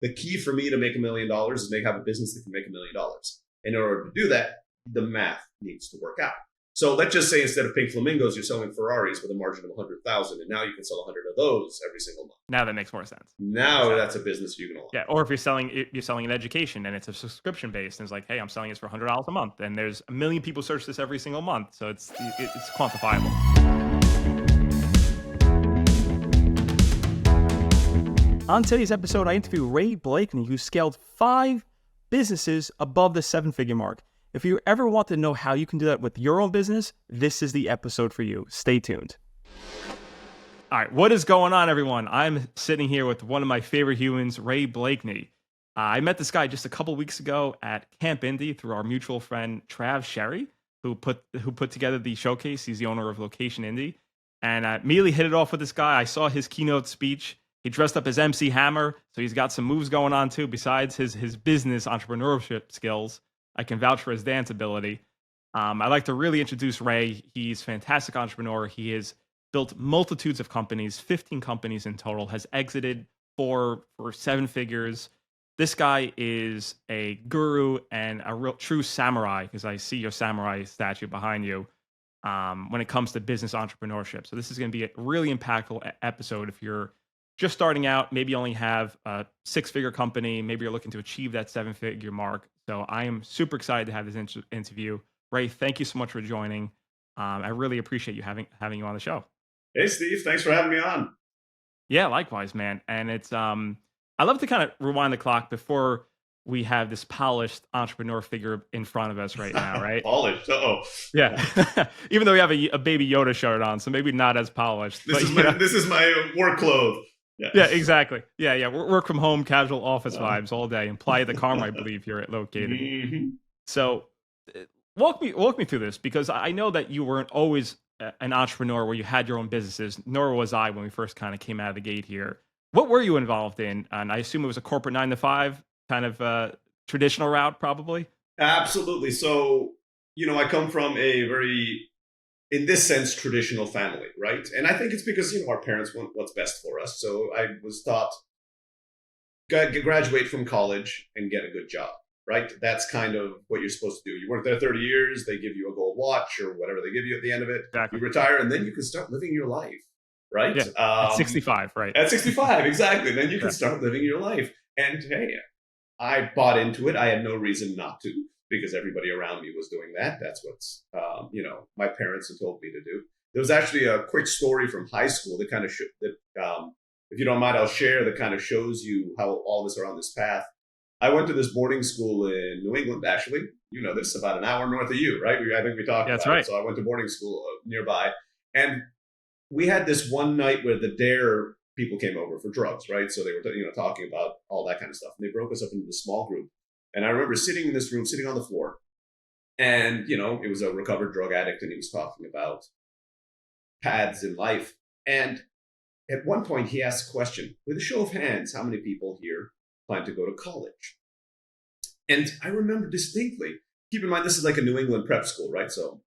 the key for me to make $1 million is have a business that can make $1 million. In order to do that, the math needs to work out. So let's just say instead of pink flamingos, you're selling Ferraris with a margin of 100,000, and now you can sell 100 of those every single month. Now that makes more sense. Now exactly. That's a business you can allow. Yeah, or if you're selling an education and it's a subscription based, and it's like, hey, I'm selling this for $100 a month, and there's 1 million people search this every single month, so it's quantifiable. On today's episode, I interview Ray Blakney, who scaled 5 businesses above the 7-figure mark. If you ever want to know how you can do that with your own business, this is the episode for you. Stay tuned. All right, what is going on, everyone? I'm sitting here with one of my favorite humans, Ray Blakney. I met this guy just a couple weeks ago at Camp Indie through our mutual friend Trav Sherry, who put together the showcase. He's the owner of Location Indie, and I immediately hit it off with this guy. I saw his keynote speech. He dressed up as MC Hammer, so he's got some moves going on too. Besides his business entrepreneurship skills, I can vouch for his dance ability. I'd like to really introduce Ray. He's a fantastic entrepreneur. He has built multitudes of companies, 15 companies in total, has exited for 7 figures. This guy is a guru and a real true samurai, because I see your samurai statue behind you, when it comes to business entrepreneurship. So this is going to be a really impactful episode if you're just starting out, maybe you only have a 6-figure company, maybe you're looking to achieve that 7-figure mark. So I am super excited to have this interview. Ray, thank you so much for joining. I really appreciate you having you on the show. Hey, Steve, thanks for having me on. Yeah, likewise, man. And it's I love to kind of rewind the clock before we have this polished entrepreneur figure in front of us right now, right? Polished? Uh-oh. Yeah. Even though we have a Baby Yoda shirt on, so maybe not as polished. This is my work clothes. Yeah, exactly. Yeah. Work from home, casual office vibes all day, and Playa del Carmen, I believe, here at Located. Mm-hmm. So, walk me through this, because I know that you weren't always an entrepreneur where you had your own businesses, nor was I when we first kind of came out of the gate here. What were you involved in? And I assume it was a corporate 9-to-5 kind of traditional route, probably. Absolutely. So, I come from a very, in this sense, traditional family, right? And I think it's because, our parents want what's best for us. So I was taught, graduate from college and get a good job, right? That's kind of what you're supposed to do. You work there 30 years, they give you a gold watch or whatever they give you at the end of it. Exactly. You retire, and then you can start living your life, right? Yeah, at 65, right? At 65, exactly. Then you can start living your life. And hey, I bought into it. I had no reason not to, because everybody around me was doing that. That's what's, my parents had told me to do. There was actually a quick story from high school that kind of if you don't mind, I'll share, that kind of shows you how all of us are on this path. I went to this boarding school in New England, actually. This is about an hour north of you, right? I think we talked about right. it. So I went to boarding school nearby. And we had this one night where the DARE people came over for drugs, right? So they were, talking about all that kind of stuff. And they broke us up into this small group. And I remember sitting in this room, sitting on the floor. And, it was a recovered drug addict, and he was talking about paths in life. And at one point, he asked a question, with a show of hands, how many people here plan to go to college? And I remember distinctly, keep in mind, this is like a New England prep school, right? So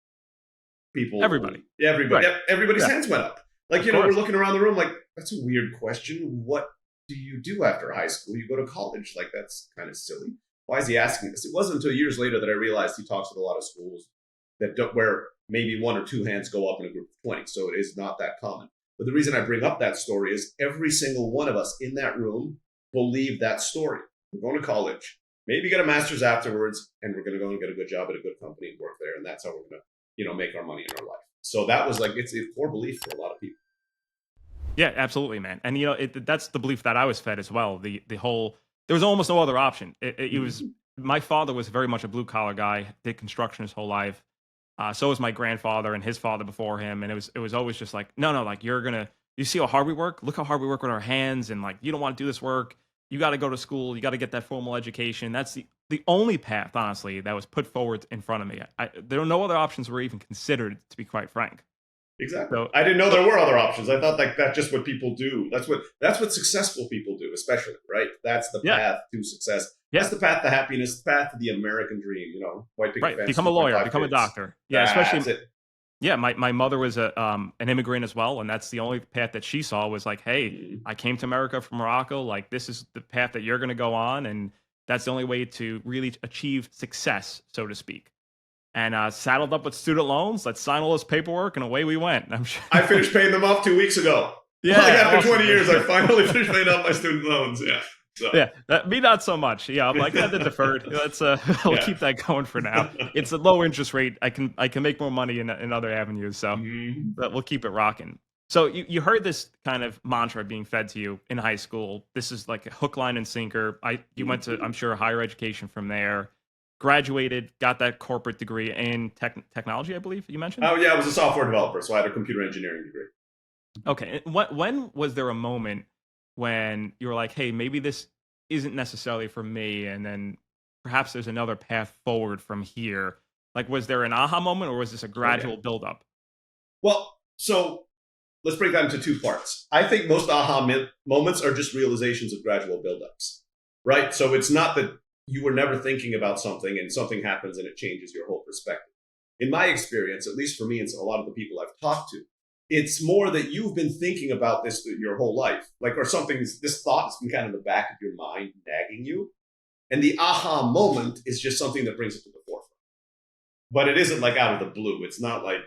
everybody's hands went up. Like, we're looking around the room like, that's a weird question. What do you do after high school? You go to college. Like, that's kind of silly. Why is he asking this? It wasn't until years later that I realized he talks with a lot of schools where maybe 1 or 2 hands go up in a group of 20. So it is not that common. But the reason I bring up that story is every single one of us in that room believed that story. We're going to college, maybe get a master's afterwards, and we're going to go and get a good job at a good company and work there. And that's how we're going to, make our money in our life. So that was like, it's a core belief for a lot of people. Yeah, absolutely, man. And, that's the belief that I was fed as well. The whole, there was almost no other option. It was, my father was very much a blue collar guy, did construction his whole life. So was my grandfather and his father before him. And it was always just like, no, like you see how hard we work? Look how hard we work with our hands. And like, you don't want to do this work. You got to go to school. You got to get that formal education. That's the only path, honestly, that was put forward in front of me. There were no other options were even considered, to be quite frank. Exactly. So, I didn't know there were other options. I thought like that's just what people do. That's what successful people do, especially, right? That's the path to success. Yeah. That's the path to happiness, the path to the American dream, white picket fence. Become a lawyer, become a doctor. Yeah, especially Yeah, my mother was an immigrant as well, and that's the only path that she saw was like, hey, I came to America from Morocco. Like, this is the path that you're going to go on, and that's the only way to really achieve success, so to speak. And saddled up with student loans. Let's sign all this paperwork, and away we went. I'm sure. I finished paying them off 2 weeks ago. Yeah, like after awesome. 20 years, I finally finished paying off my student loans. Yeah. So. Yeah, me not so much. Yeah, I'm like, yeah, the deferred. Let's we'll keep that going for now. It's a low interest rate. I can make more money in other avenues, so but we'll keep it rocking. So you heard this kind of mantra being fed to you in high school. This is like a hook, line, and sinker. You went to, I'm sure, higher education from there. Graduated, got that corporate degree in technology, I believe you mentioned. Oh yeah, I was a software developer, so I had a computer engineering degree. Okay, when was there a moment when you were like, hey, maybe this isn't necessarily for me, and then perhaps there's another path forward from here? Like, was there an aha moment, or was this a gradual buildup? Well, so let's break that into two parts. I think most aha moments are just realizations of gradual buildups, right? So it's not that you were never thinking about something and something happens and it changes your whole perspective. In my experience, at least for me and a lot of the people I've talked to, it's more that you've been thinking about this your whole life, like, or this thought has been kind of in the back of your mind nagging you. And the aha moment is just something that brings it to the forefront. But it isn't like out of the blue. It's not like,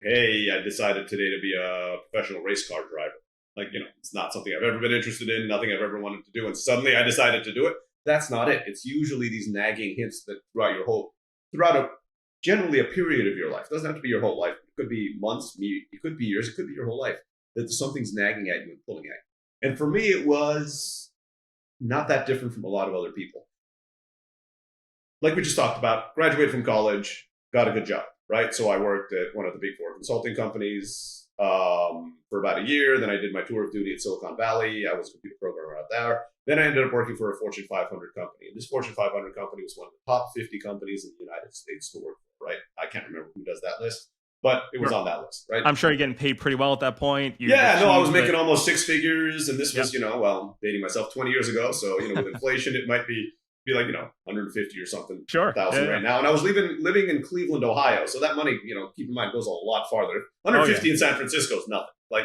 hey, I decided today to be a professional race car driver. Like, it's not something I've ever been interested in, nothing I've ever wanted to do. And suddenly I decided to do it. That's not it. It's usually these nagging hints that throughout generally a period of your life. It doesn't have to be your whole life. It could be months, it could be years, it could be your whole life, that something's nagging at you and pulling at you. And for me, it was not that different from a lot of other people. Like we just talked about, graduated from college, got a good job, right? So I worked at one of the big four consulting companies for about a year. Then I did my tour of duty at Silicon Valley. I was a computer programmer out there. Then I ended up working for a Fortune 500 company. And this Fortune 500 company was one of the top 50 companies in the United States to work for, right? I can't remember who does that list, but it was on that list, right? I'm sure you're getting paid pretty well at that point. I was making almost six figures. And this was, dating myself 20 years ago. So, with inflation, it might be like, 150 or something thousand right now. And I was living in Cleveland, Ohio. So that money, keep in mind, goes a lot farther. 150 in San Francisco is nothing. Like,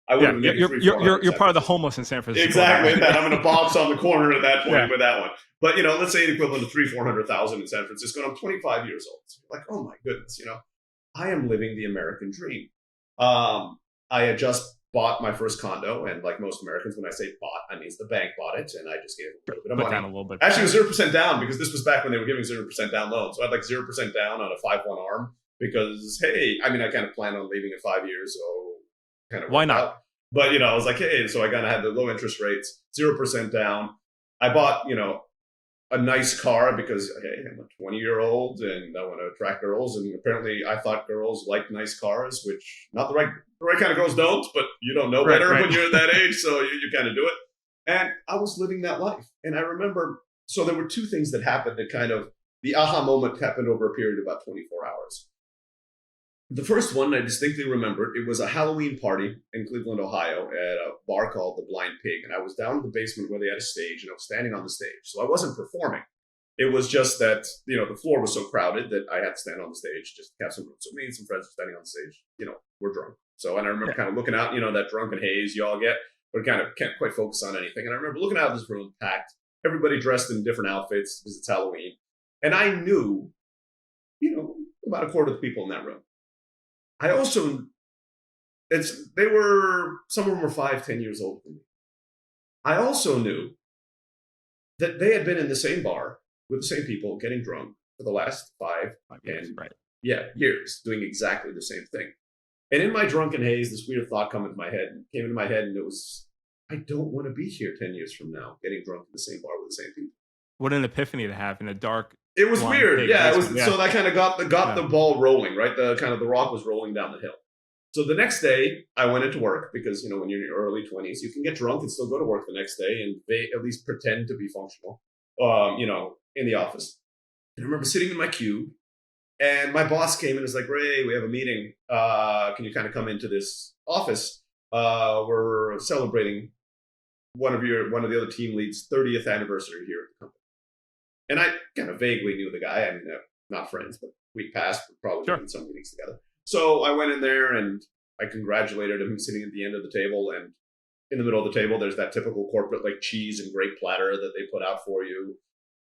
I would have you're part of the homeless in San Francisco. Exactly. That I'm in a box on the corner at that point with that one. But, let's say an equivalent of 300,000-400,000 in San Francisco, and I'm 25 years old. So like, oh my goodness, I am living the American dream. I had just bought my first condo, and like most Americans, when I say bought, I mean the bank bought it, and I just gave a little bit of money. Down a little bit. Actually, it was 0% down, because this was back when they were giving 0% down loans. So I had like 0% down on a 5-1 arm, because, hey, I kind of planned on leaving in 5 years, so kind of why not? Out. But, I was like, hey, so I kind of had the low interest rates, 0% down. I bought, a nice car because, hey, I'm a 20-year-old and I want to attract girls. And apparently I thought girls liked nice cars, which not the right kind of girls don't, but you don't know better when you're at that age. So you kind of do it. And I was living that life. And I remember, so there were two things that happened that kind of, the aha moment happened over a period of about 24 hours. The first one, I distinctly remember, it was a Halloween party in Cleveland, Ohio, at a bar called The Blind Pig. And I was down in the basement where they had a stage, and I was standing on the stage. So I wasn't performing. It was just that, the floor was so crowded that I had to stand on the stage just to have some room. So me and some friends were standing on the stage, we're drunk. So, and I remember kind of looking out, that drunken haze you all get, but kind of can't quite focus on anything. And I remember looking out of this room, packed, everybody dressed in different outfits because it's Halloween. And I knew, about a quarter of the people in that room. I also, some of them were 5-10 years older than me. I also knew that they had been in the same bar with the same people getting drunk for the last 5 years, years, doing exactly the same thing. And in my drunken haze, this weird thought came into my head, and it was, I don't want to be here 10 years from now, getting drunk in the same bar with the same people. What an epiphany to have in a dark. It was weird. Yeah, it was. Yeah. So that kind of got the ball rolling, right? The rock was rolling down the hill. So the next day, I went into work because, when you're in your early 20s, you can get drunk and still go to work the next day and at least pretend to be functional, in the office. And I remember sitting in my cube, and my boss came and was like, Ray, we have a meeting. Can you kind of come into this office? We're celebrating one of the other team leads' 30th anniversary here at the company. And I kind of vaguely knew the guy. Not friends, but we passed. We're probably doing some meetings together. So I went in there and I congratulated him sitting at the end of the table, and in the middle of the table, there's that typical corporate like cheese and grape platter that they put out for you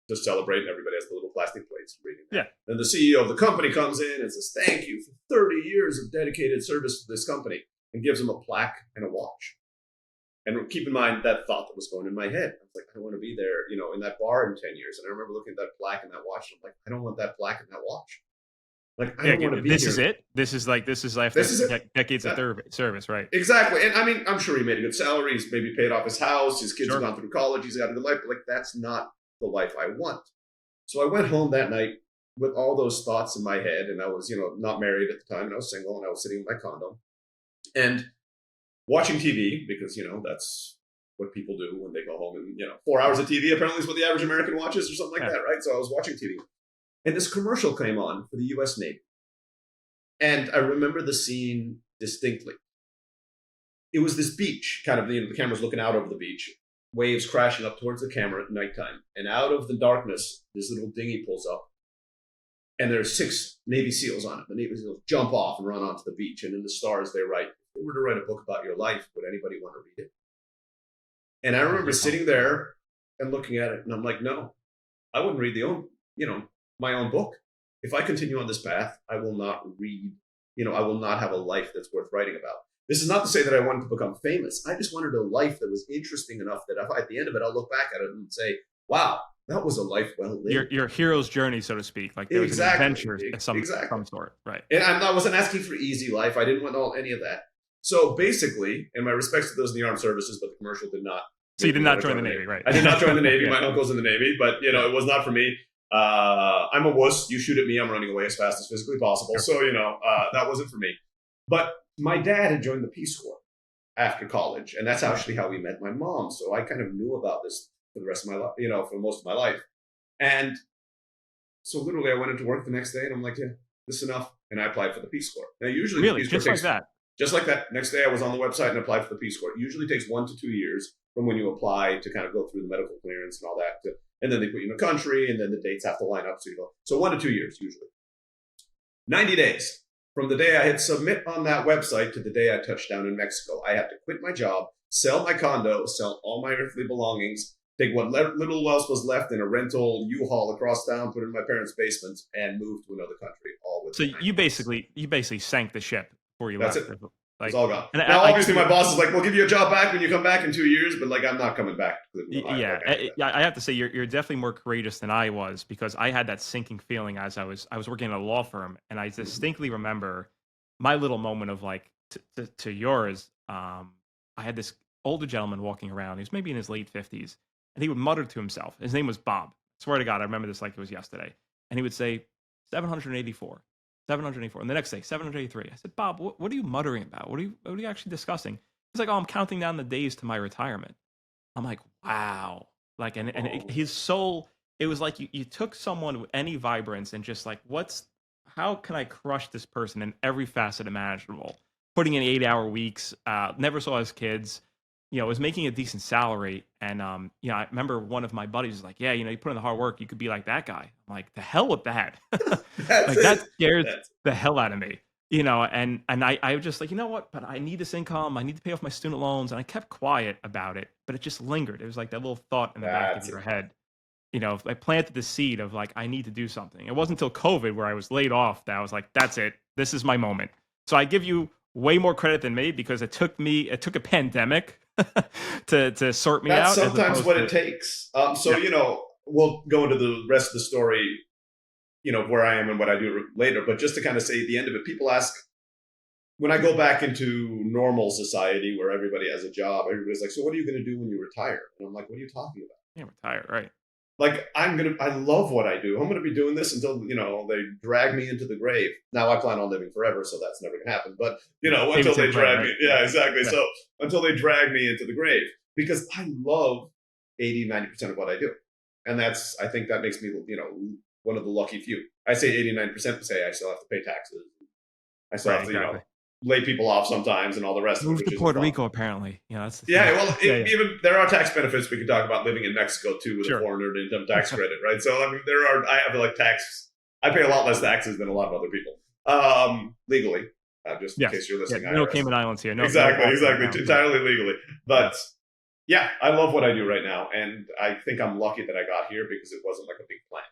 to celebrate, and everybody has the little plastic plates reading that. Yeah. Then the CEO of the company comes in and says, "Thank you for 30 years of dedicated service to this company," and gives him a plaque and a watch. And keep in mind that thought that was going in my head. I was like, I want to be there, in that bar in 10 years. And I remember looking at that plaque and that watch, and I'm like, I don't want that plaque and that watch. Like, I don't want to be this here. Is it. This is after decades of service, right? Exactly. And I mean, I'm sure he made a good salary. He's maybe paid off his house. His kids have gone through college. He's got a good life. But like, that's not the life I want. So I went home that night with all those thoughts in my head. And I was, not married at the time. And I was single. And I was sitting in my condo and watching TV because, that's what people do when they go home. And, 4 hours of TV apparently is what the average American watches or something like that, right? So I was watching TV. And this commercial came on for the U.S. Navy. And I remember the scene distinctly. It was this beach, kind of, the camera's looking out over the beach, waves crashing up towards the camera at nighttime. And out of the darkness, this little dinghy pulls up. And there's 6 Navy SEALs on it. The Navy SEALs jump off and run onto the beach. And in the stars, they write, "If you were to write a book about your life, would anybody want to read it?" And I remember sitting there and looking at it. And I'm like, no, I wouldn't read my own book. If I continue on this path, I will not read, I will not have a life that's worth writing about. This is not to say that I wanted to become famous. I just wanted a life that was interesting enough that if at the end of it, I'll look back at it and say, wow, that was a life well lived. Your hero's journey, so to speak. Like there was an adventure of some sort. Right. And I wasn't asking for easy life. I didn't want any of that. So basically, and my respects to those in the armed services, but the commercial did not. So you did not join the Navy, right? I did not join the Navy. Yeah. My uncle's in the Navy, but it was not for me. I'm a wuss. You shoot at me, I'm running away as fast as physically possible. Sure. So, that wasn't for me. But my dad had joined the Peace Corps after college, and that's actually how we met my mom. So I kind of knew about this for the rest of my life, for most of my life. And so literally I went into work the next day and I'm like, yeah, this is enough. And I applied for the Peace Corps. Now, usually really, just like that. Just like that. Next day I was on the website and applied for the Peace Corps. It usually takes 1 to 2 years from when you apply to kind of go through the medical clearance and all that. And then they put you in a country, and then the dates have to line up. So 1 to 2 years, usually. 90 days from the day I hit submit on that website to the day I touched down in Mexico. I had to quit my job, sell my condo, sell all my earthly belongings, take what little else was left in a rental U-Haul across town, put it in my parents' basement, and move to another country. All with. So you basically sank the ship before you left. That's it. Like, it's all gone. Now, obviously, my boss is like, "We'll give you a job back when you come back in 2 years," but like, I'm not coming back. I have to say, you're definitely more courageous than I was, because I had that sinking feeling as I was working at a law firm, and I distinctly remember my little moment of like to yours. I had this older gentleman walking around. He was maybe in his late 50s, and he would mutter to himself. His name was Bob. I swear to God, I remember this like it was yesterday. And he would say 784. 784. And the next day, 783. I said, Bob, what are you muttering about? What are you actually discussing? He's like, oh, I'm counting down the days to my retirement. I'm like, wow. Like, his soul, it was like you took someone with any vibrance and just like, how can I crush this person in every facet imaginable? Putting in 8-hour weeks, never saw his kids, was making a decent salary. And, I remember one of my buddies was like, yeah, you put in the hard work, you could be like that guy. I'm like, the hell with that. That scares the hell out of me, and I was just like, you know what, but I need this income. I need to pay off my student loans. And I kept quiet about it, but it just lingered. It was like that little thought in the back of your head, I planted the seed of like, I need to do something. It wasn't until COVID where I was laid off that I was like, that's it. This is my moment. So I give you way more credit than me, because it took a pandemic to sort me out. That's sometimes what it takes. We'll go into the rest of the story, where I am and what I do later. But just to kind of say at the end of it, people ask, when I go back into normal society where everybody has a job, everybody's like, so what are you going to do when you retire? And I'm like, what are you talking about? Yeah, retire, right. Like, I love what I do. I'm going to be doing this until, they drag me into the grave. Now I plan on living forever, so that's never going to happen. But, until they drag me. Yeah, exactly. Yeah. So until they drag me into the grave, because I love 80, 90% of what I do. And I think that makes me, one of the lucky few. I say 89% say I still have to pay taxes. I still have to, lay people off sometimes and all the rest of it. Move to Puerto Rico, apparently. That's even there are tax benefits. We could talk about living in Mexico too with a foreign income tax credit, right? So I mean, I have like tax. I pay a lot less taxes than a lot of other people legally. just in case you're listening. No Cayman Islands here. No, exactly, no entirely legally. But yeah, I love what I do right now, and I think I'm lucky that I got here because it wasn't like a big plan.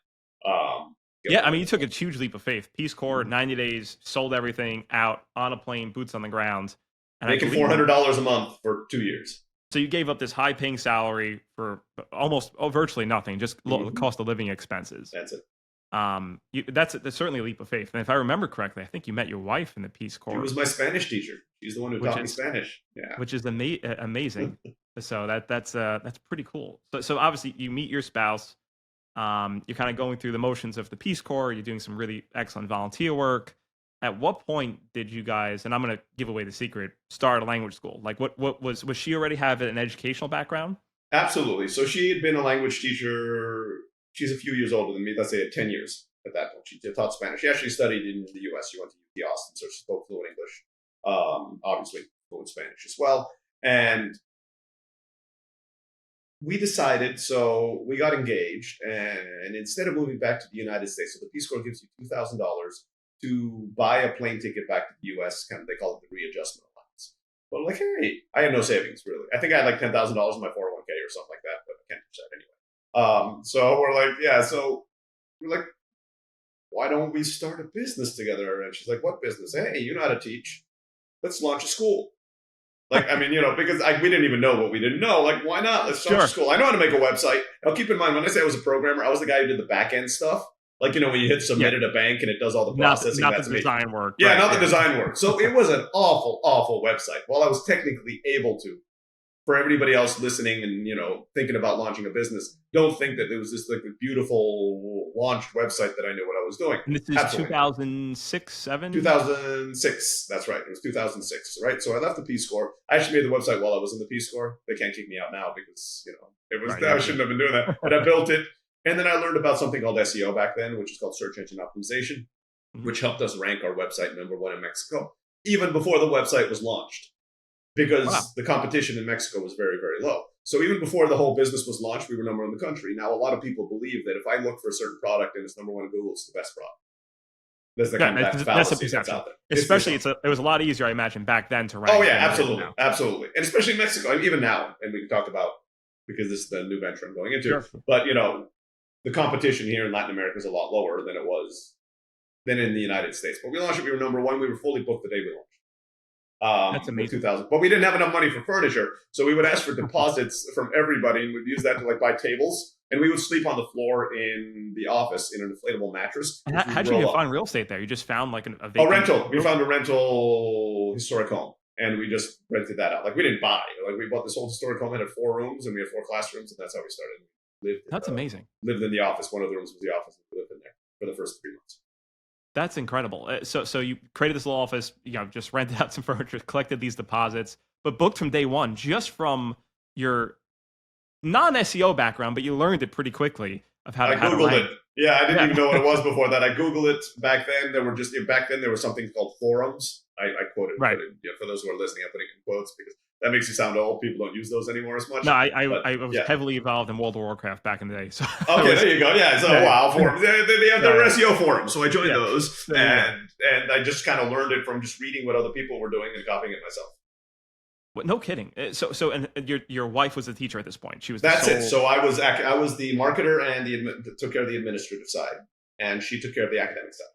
Yeah, I mean, you took a huge leap of faith. Peace Corps, 90 days, sold everything, out on a plane, boots on the ground, and making $400 a month for 2 years. So you gave up this high-paying salary for virtually nothing, just cost of living expenses. That's it. That's certainly a leap of faith. And if I remember correctly, I think you met your wife in the Peace Corps. She was my Spanish teacher. She's the one who taught me Spanish. Yeah, which is amazing. So that's pretty cool. So obviously you meet your spouse. You're kind of going through the motions of the Peace Corps. You're doing some really excellent volunteer work. At what point did you guys, and I'm going to give away the secret, start a language school? Like, what was she already have an educational background? Absolutely. So she had been a language teacher. She's a few years older than me. Let's say at 10 years at that point. She taught Spanish. She actually studied in the U.S. She went to UT Austin, so she spoke fluent English. Obviously fluent Spanish as well. And we decided, so we got engaged, and instead of moving back to the United States, so the Peace Corps gives you $2,000 to buy a plane ticket back to the U.S. Kind of, they call it the readjustment allowance. But I'm like, hey, I had no savings really. I think I had like $10,000 in my 401k or something like that, but I can't touch that anyway. So we're like, we're like, why don't we start a business together? And she's like, what business? Hey, you know how to teach. Let's launch a school. Like, I mean, because we didn't even know what we didn't know. Like, why not? Let's start a school. I know how to make a website. Now, keep in mind, when I say I was a programmer, I was the guy who did the back end stuff. Like, when you hit submit at a bank and it does all the processing. Not the design work. Yeah, not the design work. So it was an awful, awful website. Well, I was technically able to. For everybody else listening and, thinking about launching a business, don't think that it was this like a beautiful launched website that I knew what I was doing. And this is Absolutely. 2006, 7? 2006. That's right. It was 2006, right? So I left the Peace Corps. I actually made the website while I was in the Peace Corps. They can't kick me out now because, it was I shouldn't have been doing that. But I built it. And then I learned about something called SEO back then, which is called search engine optimization, which helped us rank our website #1 in Mexico, even before the website was launched. Because the competition in Mexico was very, very low. So even before the whole business was launched, we were #1 in the country. Now, a lot of people believe that if I look for a certain product and it's #1 in Google, it's the best product. That's the kind of fallacy that's out there. Especially, it was a lot easier, I imagine, back then to rank. Oh, yeah, absolutely. Absolutely. And especially in Mexico, even now, and we can talk about, because this is the new venture I'm going into. Sure. But, the competition here in Latin America is a lot lower than it was than in the United States. But we launched it, we were #1. We were fully booked the day we launched. That's amazing. 2000, but we didn't have enough money for furniture, so we would ask for deposits from everybody, and we'd use that to buy tables, and we would sleep on the floor in the office in an inflatable mattress. How'd you find real estate there? You just found like a vacant rental. We found a rental historic home, and we just rented that out. Like we didn't buy. Like we bought this old historic home that had 4 rooms, and we had 4 classrooms, and that's how we started. That's amazing. Lived in the office. One of the rooms was the office. We lived in there for the first 3 months. That's incredible. So you created this little office, just rented out some furniture, collected these deposits, but booked from day one, just from your non-SEO background, but you learned it pretty quickly of how to Googled it. Yeah, I didn't even know what it was before that. I Googled it back then. There were something called forums. I quoted. Right. For those who are listening, I'm putting in quotes because that makes you sound old. People don't use those anymore as much. No, I was heavily involved in World of Warcraft back in the day. So okay, there you go. Yeah, so WoW forums. They have their SEO forums, so I joined those, and I just kind of learned it from just reading what other people were doing and copying it myself. What, no kidding. So and your wife was the teacher at this point. She was. That's it. So I was the marketer and took care of the administrative side, and she took care of the academic side.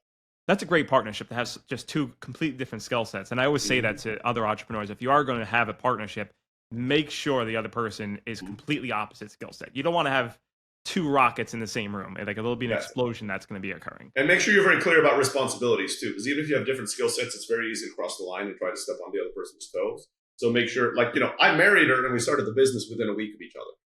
That's a great partnership that has just 2 completely different skill sets. And I always say that to other entrepreneurs. If you are going to have a partnership, make sure the other person is completely opposite skill set. You don't want to have 2 rockets in the same room. Like there'll be an explosion that's going to be occurring. And make sure you're very clear about responsibilities too, because even if you have different skill sets, it's very easy to cross the line and try to step on the other person's toes. So make sure, I married her and we started the business within a week of each other.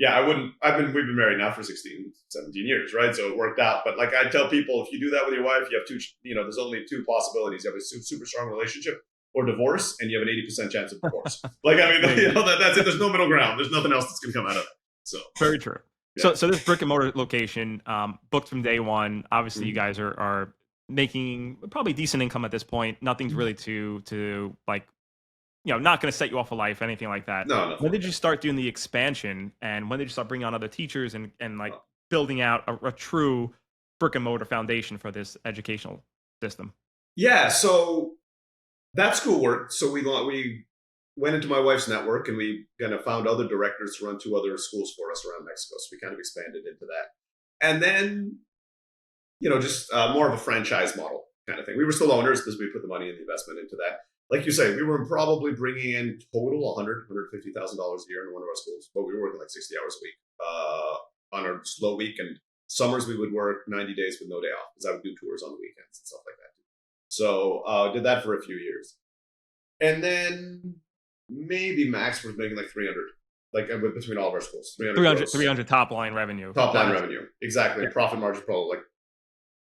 We've been married now for 16, 17 years, right? So it worked out. But I tell people, if you do that with your wife, you have 2, there's only 2 possibilities. You have a super strong relationship or divorce, and you have an 80% chance of divorce. That's it. There's no middle ground. There's nothing else that's going to come out of it. So very true. Yeah. So this brick and mortar location, booked from day one. Obviously, you guys are making probably decent income at this point. Nothing's really to not going to set you off for life, anything like that. No. When did you start doing the expansion, and when did you start bringing on other teachers and building out a true brick and mortar foundation for this educational system? Yeah, so that school worked. So we went into my wife's network and we kind of found other directors to run 2 other schools for us around Mexico. So we kind of expanded into that. And then, just more of a franchise model kind of thing. We were still owners because we put the money and the investment into that. Like you say, we were probably bringing in total $150,000 a year in one of our schools, but we were working like 60 hours a week on our slow week. And summers we would work 90 days with no day off because I would do tours on the weekends and stuff like that. So did that for a few years. And then maybe max was making like 300, like between all of our schools. 300 top line revenue. Top line revenue, exactly. Yeah. Profit margin probably like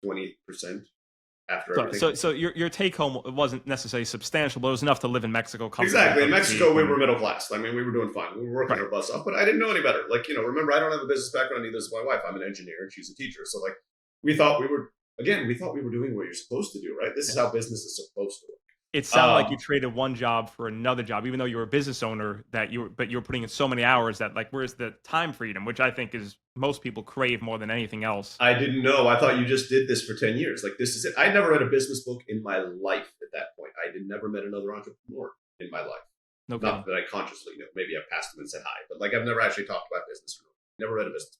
20% after everything. So your take home wasn't necessarily substantial, but it was enough to live in Mexico. Exactly. In Mexico, we were middle class. I mean, we were doing fine. We were working our butts off, but I didn't know any better. Like, remember, I don't have a business background, neither does my wife. I'm an engineer and she's a teacher. So like, we thought we were doing what you're supposed to do, right? This is how business is supposed to work. It sounded like you traded one job for another job, even though you were a business owner. But you were putting in so many hours that, like, where's the time freedom, which I think is most people crave more than anything else. I didn't know. I thought you just did this for 10 years. Like, this is it. I never read a business book in my life at that point. I never met another entrepreneur in my life. Okay. Not that I consciously knew. Maybe I've passed them and said hi, but like I've never actually talked about business. Never read a business.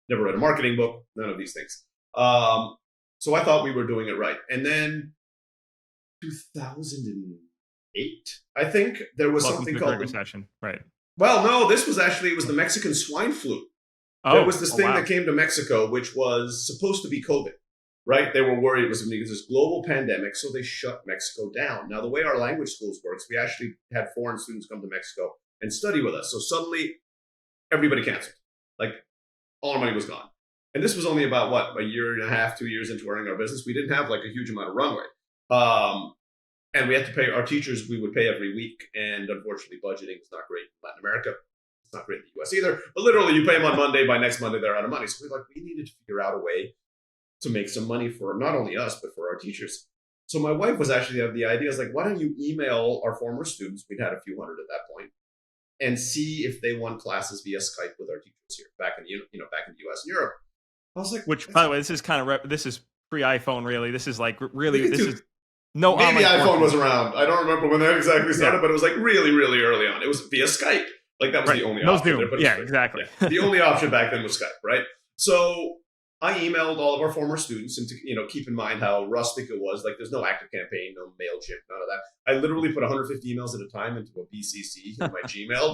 Never read a marketing book. None of these things. So I thought we were doing it right. And then 2008, I think, there was something called the recession. Right. Well, no, it was the Mexican swine flu. There was this thing that came to Mexico, which was supposed to be COVID, right? They were worried it was because this global pandemic, so they shut Mexico down. Now, the way our language schools works, we actually had foreign students come to Mexico and study with us. So suddenly, everybody canceled. Like, all our money was gone. And this was only about, a year and a half, 2 years into running our business. We didn't have like a huge amount of runway. And we had to pay our teachers, we would pay every week. And unfortunately, budgeting is not great in Latin America. It's not great in the US either. But literally, you pay them on Monday, by next Monday, they're out of money. So we needed to figure out a way to make some money for not only us, but for our teachers. So my wife was actually of the idea, why don't you email our former students? We'd had a few hundred at that point, and see if they want classes via Skype with our teachers here back in the US and Europe. I was like, which, by the way, this is this is pre-iPhone, really. This is like really, this is no. Maybe the iPhone was around. I don't remember when that exactly started, but it was like really, really early on. It was via Skype. Like that was the only option. Exactly. Yeah. The only option back then was Skype, right? So I emailed all of our former students, and to keep in mind how rustic it was. Like, there's no active campaign, no MailChimp, none of that. I literally put 150 emails at a time into a BCC in my Gmail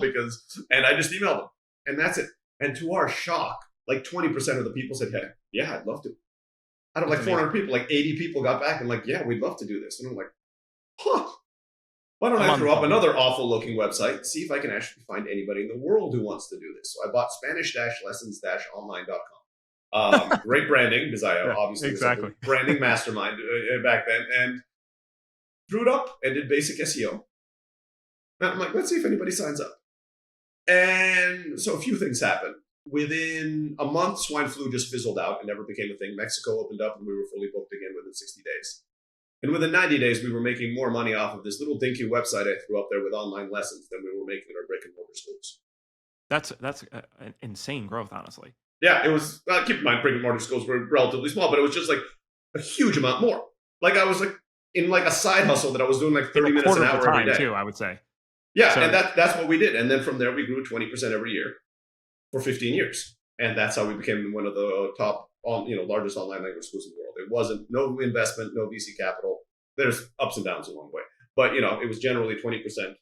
and I just emailed them, and that's it. And to our shock, like 20% of the people said, "Hey, yeah, I'd love to." Out of like 400 people, like 80 people got back and like, "Yeah, we'd love to do this." And I'm like, "Huh? Why don't I throw up another awful-looking website, see if I can actually find anybody in the world who wants to do this?" So I bought Spanish-lessons-online.com. Great branding, because I obviously was a branding mastermind back then, and threw it up and did basic SEO. And I'm like, let's see if anybody signs up. And so a few things happened. Within a month, swine flu just fizzled out and never became a thing. Mexico opened up and we were fully booked again within 60 days. And within 90 days, we were making more money off of this little dinky website I threw up there with online lessons than we were making in our brick and mortar schools. That's an insane growth, honestly. Yeah, it was. Keep in mind, brick and mortar schools were relatively small, but it was just like a huge amount more. Like I was like in like a side hustle that I was doing like 30 minutes an hour every day. Too, I would say. Yeah, so, and that's what we did. And then from there, we grew 20% every year for 15 years. And that's how we became one of the top, largest online language schools in the world. It wasn't no investment, no VC capital. There's ups and downs along the way. But, it was generally 20%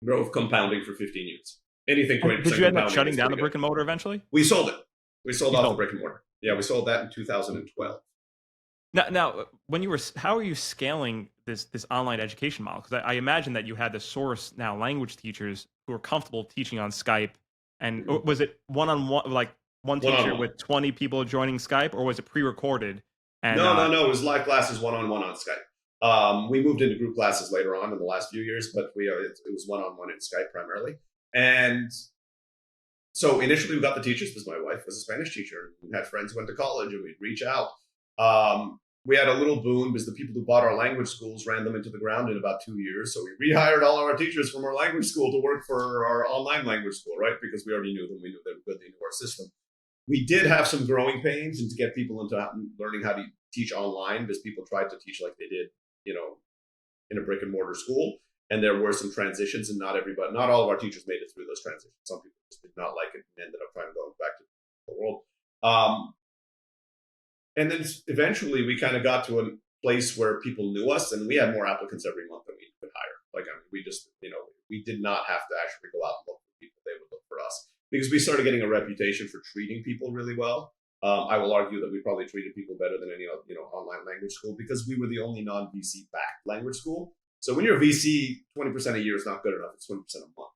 growth compounding for 15 years. Anything 20%. Did you end up shutting down the brick and mortar eventually? We sold it. We sold off the brick and mortar. Yeah, we sold that in 2012. Now, how are you scaling this online education model? Because I imagine that you had to source now language teachers who are comfortable teaching on Skype. And was it one-on-one, like one teacher with 20 people joining Skype, or was it pre-recorded? And, no. It was live classes one-on-one on Skype. We moved into group classes later on in the last few years, but it was one-on-one in Skype primarily. And so initially we got the teachers because my wife was a Spanish teacher and had friends who went to college, and we'd reach out. We had a little boom because the people who bought our language schools ran them into the ground in about 2 years. So we rehired all of our teachers from our language school to work for our online language school, right? Because we already knew them. We knew they were good. They knew our system. We did have some growing pains and to get people into learning how to teach online, because people tried to teach like they did in a brick and mortar school. And there were some transitions, and not all of our teachers made it through those transitions. Some people just did not like it and ended up trying to go back to the world. And then eventually we kind of got to a place where people knew us, and we had more applicants every month than we could hire. We just, we did not have to actually go out and look for people. They would look for us because we started getting a reputation for treating people really well. I will argue that we probably treated people better than any online language school because we were the only non-VC backed language school. So when you're a VC, 20% a year is not good enough. It's 20% a month.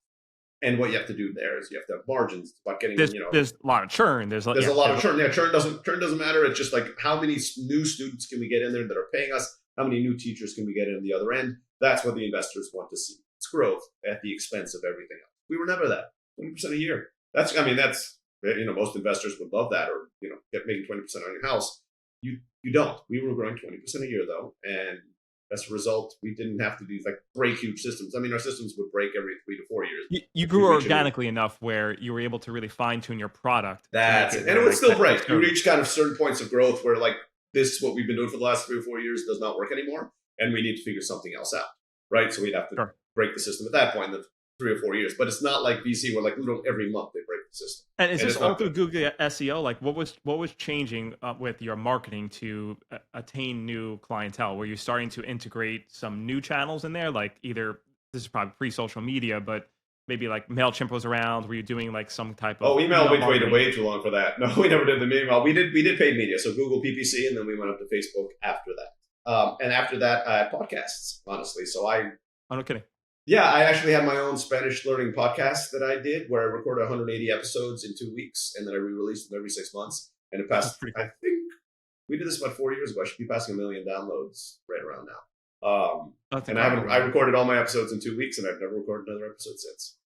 And what you have to do there is you have to have margins. It's about getting, there's a lot of churn. There's a lot of churn. Yeah, churn doesn't matter. It's just like how many new students can we get in there that are paying us? How many new teachers can we get in the other end? That's what the investors want to see. It's growth at the expense of everything else. We were never that. 20% a year. That's most investors would love that, or making 20% on your house. You don't. We were growing 20% a year though, and as a result, we didn't have to do break huge systems. I mean, our systems would break every 3 to 4 years. You grew organically enough where you were able to really fine tune your product. That's it. And it would still break. You reach kind of certain points of growth where this, what we've been doing for the last 3 or 4 years, does not work anymore, and we need to figure something else out, right? So we'd have to break the system at that point in the 3 or 4 years. But it's not like VC where literally every month they break the system. And is this all through Google SEO? What was changing with your marketing to attain new clientele? Were you starting to integrate some new channels in there? Either this is probably pre-social media, but maybe MailChimp was around. Were you doing some type of email? We waited way too long for that. No, we never did the email. We did paid media, so Google PPC, and then we went up to Facebook after that. And after that, I had podcasts, honestly. So I'm not kidding. Yeah, I actually had my own Spanish learning podcast that I did where I recorded 180 episodes in 2 weeks, and then I re-released them every 6 months. And it passed, cool. I think we did this about 4 years ago. I should be passing 1 million downloads right around now. And I recorded all my episodes in 2 weeks, and I've never recorded another episode since.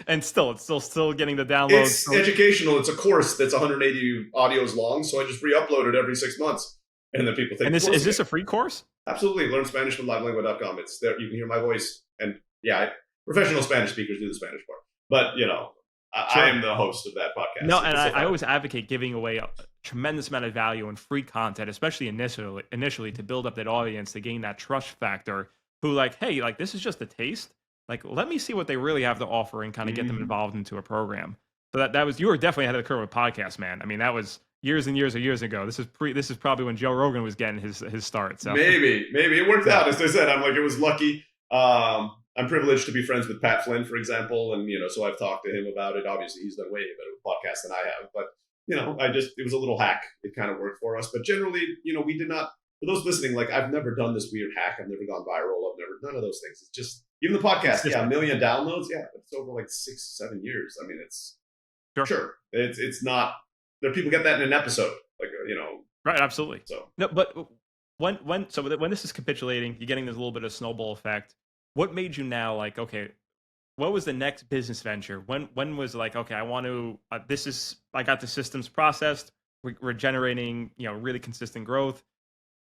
And it's still getting the downloads. It's educational. It's a course that's 180 audios long, so I just re-upload it every 6 months. And then people think, is this a free course? Absolutely. Learn Spanish with livelingua.com. It's there. You can hear my voice. And yeah, professional Spanish speakers do the Spanish part. But, I am the host of that podcast. No, and I always advocate giving away a tremendous amount of value and free content, especially initially to build up that audience, to gain that trust factor, who hey, this is just a taste. Let me see what they really have to offer and kind of get them involved into a program. So that was, you were definitely ahead of the curve with podcast, man. I mean, that was years and years ago. This is probably when Joe Rogan was getting his start. So maybe it worked out. As I said, it was lucky. I'm privileged to be friends with Pat Flynn, for example, and so I've talked to him about it. Obviously, he's done way better podcast than I have, but it was a little hack. It kind of worked for us, but generally, we did not. For those listening, I've never done this weird hack. I've never gone viral. None of those things. It's just even the podcast. Yeah, 1 million downloads. Yeah, it's over 6-7 years. I mean, it's sure. It's not. There people get that in an episode, Right, absolutely. So no, but when this is capitulating, you're getting this little bit of snowball effect. What made you now okay, what was the next business venture? When was okay, I want to, I got the systems processed, we're generating, really consistent growth.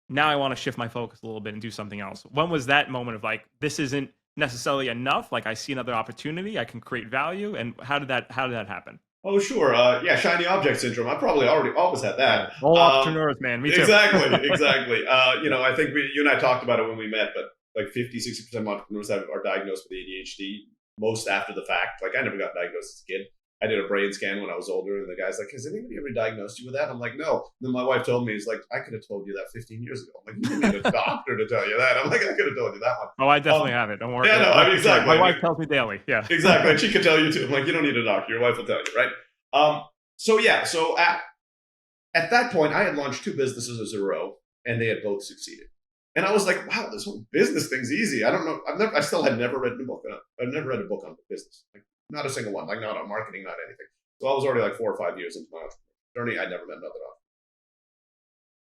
Now I want to shift my focus a little bit and do something else. When was that moment of this isn't necessarily enough? I see another opportunity, I can create value. And how did that happen? Oh, sure. Yeah, shiny object syndrome. I probably always had that. All entrepreneurs, man. Me too. Exactly. I think you and I talked about it when we met, but 50-60% of entrepreneurs are diagnosed with ADHD, most after the fact. I never got diagnosed as a kid. I did a brain scan when I was older, and the guy's like, has anybody ever diagnosed you with that? I'm like, no. And then my wife told me, he's like, I could have told you that 15 years ago. I'm like, you didn't need a doctor to tell you that. I'm like, I could have told you that one. Oh, I definitely have it. Don't worry. Yeah, no, exactly. My wife tells me daily. Yeah. Exactly. And she could tell you too. I'm like, you don't need a doctor. Your wife will tell you, right? So at that point, I had launched 2 businesses in a row, and they had both succeeded. And I was like, wow, this whole business thing's easy. I don't know. I still had never read a book. I've never read a book on business. Not a single one. Not on marketing, not anything. So I was already 4 or 5 years into my entrepreneurial journey. I'd never met another entrepreneur.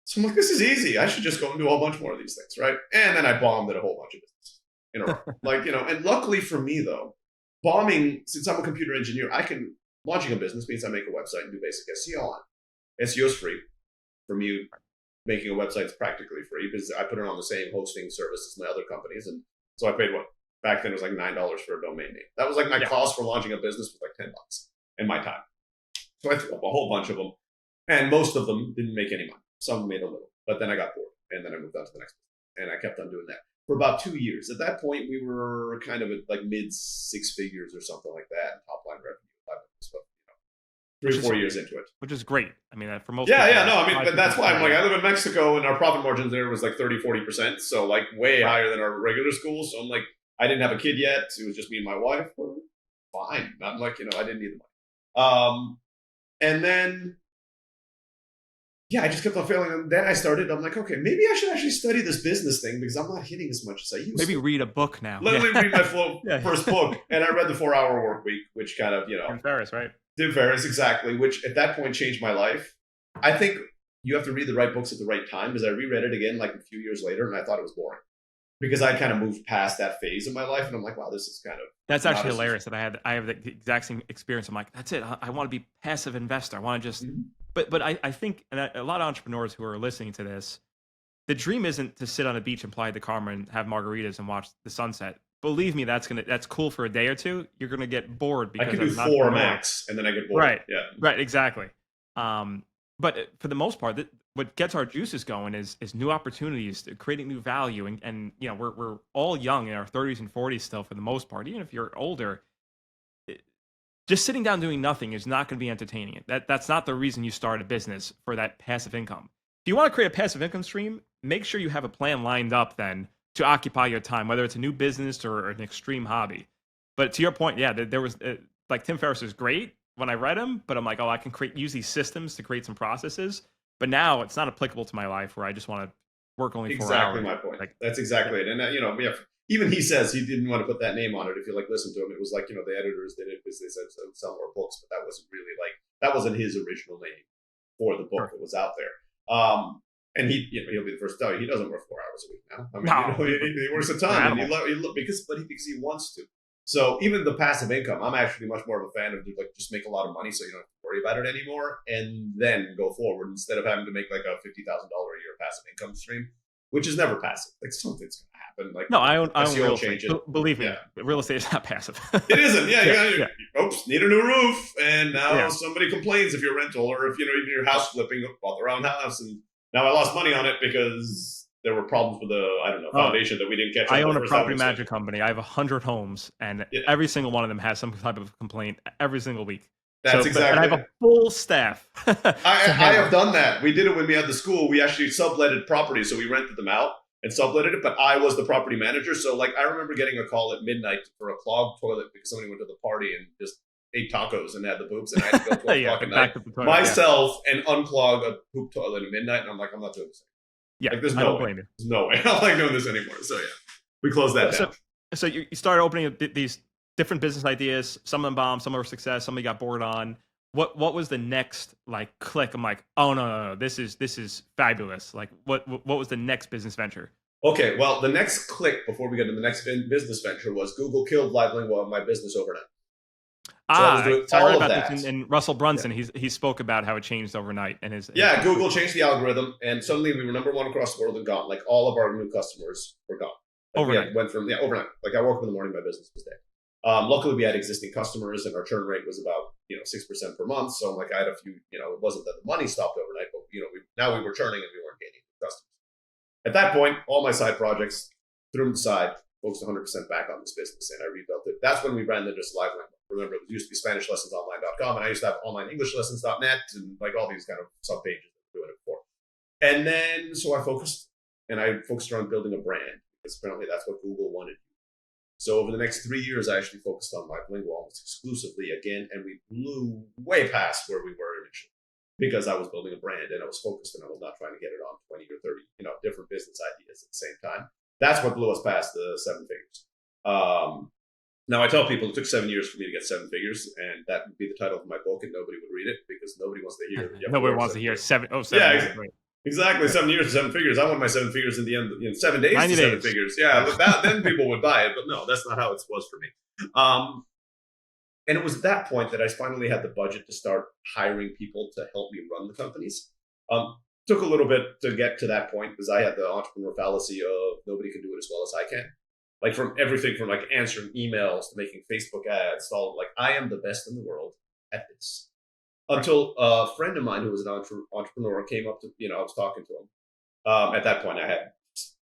So I'm like, this is easy. I should just go and do a whole bunch more of these things, right? And then I bombed at a whole bunch of businesses in a row. And luckily for me, though, bombing, since I'm a computer engineer, launching a business means I make a website and do basic SEO on it. SEO is free. For me, making a website is practically free because I put it on the same hosting service as my other companies. And so I paid back then it was $9 for a domain name. That was my cost for launching a business was $10 in my time. So I threw up a whole bunch of them, and most of them didn't make any money. Some made a little, but then I got bored, and then I moved on to the next And I kept on doing that for about 2 years. At that point, we were kind of at like mid 6 figures or something like that, top line revenue. So, 3 or 4 years into it, which is great. I mean, for most yeah, people, yeah, no, I mean, but that's why I'm like, I live in Mexico and our profit margins there was like 30-40%. So like way higher than our regular schools. So I'm like, I didn't have a kid yet. It was just me and my wife. Well, fine. I'm like, I didn't need the money. And then, yeah, I just kept on failing. And then I'm like, okay, maybe I should actually study this business thing because I'm not hitting as much as I used to. Maybe read a book now. Let me read my first book. And I read The 4-Hour Workweek, which kind of, Tim Ferriss, right? Tim Ferriss, exactly, which at that point changed my life. I think you have to read the right books at the right time because I reread it again like a few years later and I thought it was boring because I kind of moved past that phase of my life and I'm like, wow, this is kind of... That's actually hilarious that I have the exact same experience. I'm like, that's it. I want to be passive investor. I want to just... But I think and a lot of entrepreneurs who are listening to this, the dream isn't to sit on a beach in Playa del Carmen and have margaritas and watch the sunset. Believe me, that's cool for a day or two. You're gonna get bored because I can do 4 max, and then I get bored. Right, yeah, right, exactly. But for the most part, what gets our juices going is new opportunities, creating new value, and we're all young in our 30s and 40s still for the most part. Even if you're older, just sitting down doing nothing is not going to be entertaining. That's not the reason you start a business, for that passive income. If you want to create a passive income stream, make sure you have a plan lined up then to occupy your time, whether it's a new business or an extreme hobby. But to your point, yeah, there was like Tim Ferriss is great when I read him, but I'm like, oh, I can use these systems to create some processes. But now it's not applicable to my life where I just want to work only 4 hours. Exactly my point. Like, that's exactly it. And even he says he didn't want to put that name on it. If you listen to him, it was like, the editors did it because they said sell more books, but that wasn't really that wasn't his original name for the book that was out there. And he'll be the first to tell you he doesn't work 4 hours a week now. I mean, he works a ton, and because he wants to. So even the passive income, I'm actually much more of a fan of just make a lot of money so you don't have to worry about it anymore, and then go forward instead of having to make like a $50,000 a year passive income stream, which is never passive. Like something's gonna happen. Like no, I own real estate. Believe me, real estate is not passive. It isn't. Yeah. Oops, need a new roof, and now somebody complains if you're rental or if even your house flipping, bought the wrong house and. Now I lost money on it because there were problems with the foundation that we didn't catch. I own a property management company. I have 100 homes, and every single one of them has some type of complaint every single week. That's exactly. And I have a full staff. I have done that. We did it when we had the school. We actually subletted properties, so we rented them out and subletted it. But I was the property manager, so I remember getting a call at midnight for a clogged toilet because somebody went to the party and just ate tacos and had the poops, and I had to go 12 o'clock at night myself and unclog a poop toilet at midnight, and I'm like, I'm not doing this anymore. There's no way. There's no way. I don't like doing this anymore. So we closed that down. So you started opening these different business ideas. Some of them bombed, some were success, some you got bored on. What was the next click? I'm like, oh no, this is fabulous. Like what was the next business venture? Okay, well, the next click before we get to the next business venture was Google killed LiveLingua in my business overnight. So I read about this in Russell Brunson. He spoke about how it changed overnight and his Google changed the algorithm, and suddenly we were number one across the world and gone. Like all of our new customers were gone. Overnight. Went from overnight. Like I woke up in the morning, my business was dead. Luckily, we had existing customers, and our churn rate was about 6% per month. So I had a few. It wasn't that the money stopped overnight, but we were churning and we weren't gaining customers. At that point, all my side projects threw them aside, focused 100% back on this business, and I rebuilt it. That's when we ran into LiveLingua. Remember, it used to be SpanishLessonsOnline.com, and I used to have OnlineEnglishLessons.net and all these kind of sub pages that we're doing it for. And then, so I focused around building a brand because apparently that's what Google wanted. So over the next 3 years, I actually focused on LiveLingua almost exclusively again, and we blew way past where we were initially because I was building a brand and I was focused and I was not trying to get it on 20 or 30, different business ideas at the same time. That's what blew us past the 7 figures. Now, I tell people it took 7 years for me to get 7 figures, and that would be the title of my book, and nobody would read it because nobody wants to hear. Nobody wants to hear 7. Oh, 7 yeah, years, right. Exactly. 7 years to 7 figures. I want my 7 figures in the end, 7 days to 7 figures. Yeah, but then people would buy it, but no, that's not how it was for me. And it was at that point that I finally had the budget to start hiring people to help me run the companies. Took a little bit to get to that point because I had the entrepreneur fallacy of nobody can do it as well as I can. Like from everything from answering emails to making Facebook ads, all I am the best in the world at this. Until a friend of mine who was an entrepreneur came up to, I was talking to him. At that point, I had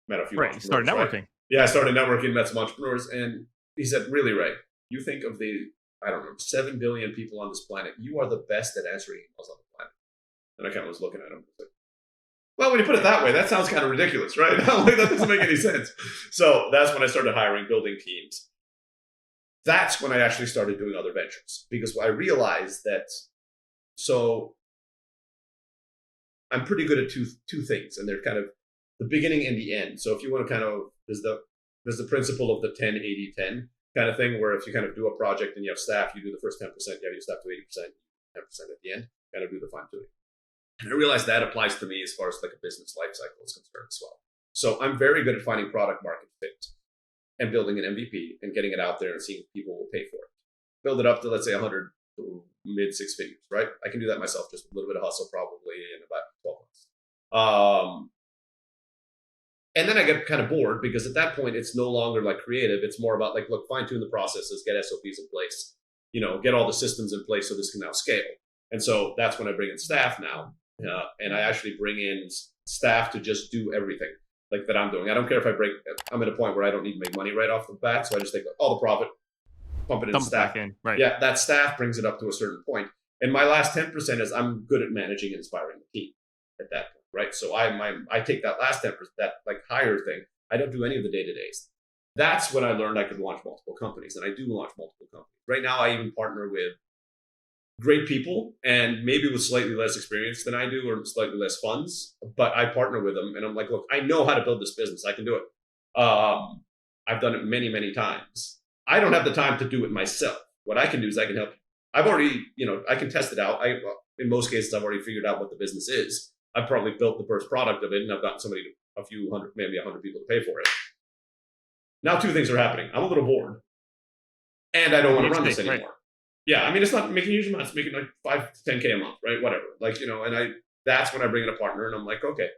met a few Right. You started entrepreneurs, networking. right? Yeah, I started networking, met some entrepreneurs, and he said, "Really, Ray, you think of the, I don't know, 7 billion people on this planet, you are the best at answering emails on the planet." And I kind of was looking at him. Like, well, when you put it that way, that sounds kind of ridiculous, right? Like, that doesn't make any sense. So that's when I started hiring, building teams. That's when I actually started doing other ventures, because I realized that, so I'm pretty good at two things, and they're kind of the beginning and the end. So if you want to kind of, there's the principle of the 10-80-10 kind of thing, where if you kind of do a project and you have staff, you do the first 10%, you have your staff to 80%, 10% at the end, kind of do the fine tuning. And I realized that applies to me as far as like a business life cycle is concerned as well. So I'm very good at finding product market fit and building an MVP and getting it out there and seeing if people will pay for it. Build it up to, let's say, 100 to mid 6 figures, right? I can do that myself, just a little bit of hustle probably in about 12 months. And then I get kind of bored, because at that point, it's no longer like creative. It's more about like, look, fine tune the processes, get SOPs in place, get all the systems in place so this can now scale. And so that's when I bring in staff now. And I actually bring in staff to just do everything like that I'm doing. I don't care if I'm at a point where I don't need to make money right off the bat. So I just take all the profit, pump it into staff. Back in. Right. Yeah, that staff brings it up to a certain point. And my last 10% is I'm good at managing and inspiring the team at that point, right? So I take that last 10%, that like higher thing. I don't do any of the day-to-days. That's when I learned I could launch multiple companies, and I do launch multiple companies. Right now, I even partner with great people, and maybe with slightly less experience than I do, or slightly less funds, but I partner with them, and I'm like, look, I know how to build this business. I can do it. I've done it many, many times. I don't have the time to do it myself. What I can do is I can help. I've already, I can test it out. In most cases, I've already figured out what the business is. I've probably built the first product of it, and I've gotten somebody, a few hundred, maybe 100 people to pay for it. Now, two things are happening. I'm a little bored, and I don't want to run this anymore. Right. Yeah, I mean, it's not making huge amounts. It's making like 5 to 10K a month, right? Whatever. Like, and that's when I bring in a partner, and I'm like, okay,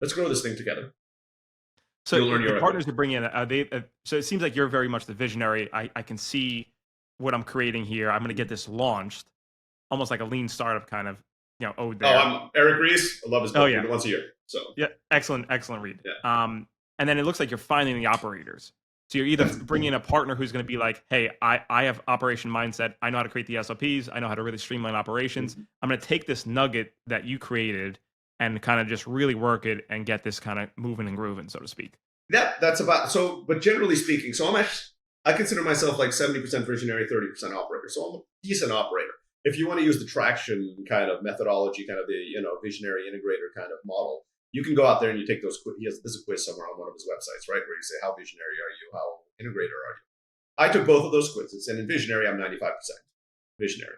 let's grow this thing together. So the partners you bring in, are they? So it seems like you're very much the visionary. I can see what I'm creating here. I'm going to get this launched, almost like a lean startup kind of, ode there. I'm Eric Ries. I love his book. Oh, yeah. Once a year. So yeah, excellent read. Yeah. And then it looks like you're finding the operators. So you're either bringing in a partner who's going to be like, hey, I have operation mindset. I know how to create the SOPs. I know how to really streamline operations. Mm-hmm. I'm going to take this nugget that you created and kind of just really work it and get this kind of moving and grooving, so to speak. That's about, so, but generally speaking, so I consider myself like 70% visionary, 30% operator. So I'm a decent operator. If you want to use the traction kind of methodology, kind of the, visionary integrator kind of model, you can go out there and you take those, there's a quiz somewhere on one of his websites, right? Where you say, how visionary are you? How integrator are you? I took both of those quizzes, and in visionary, I'm 95% visionary.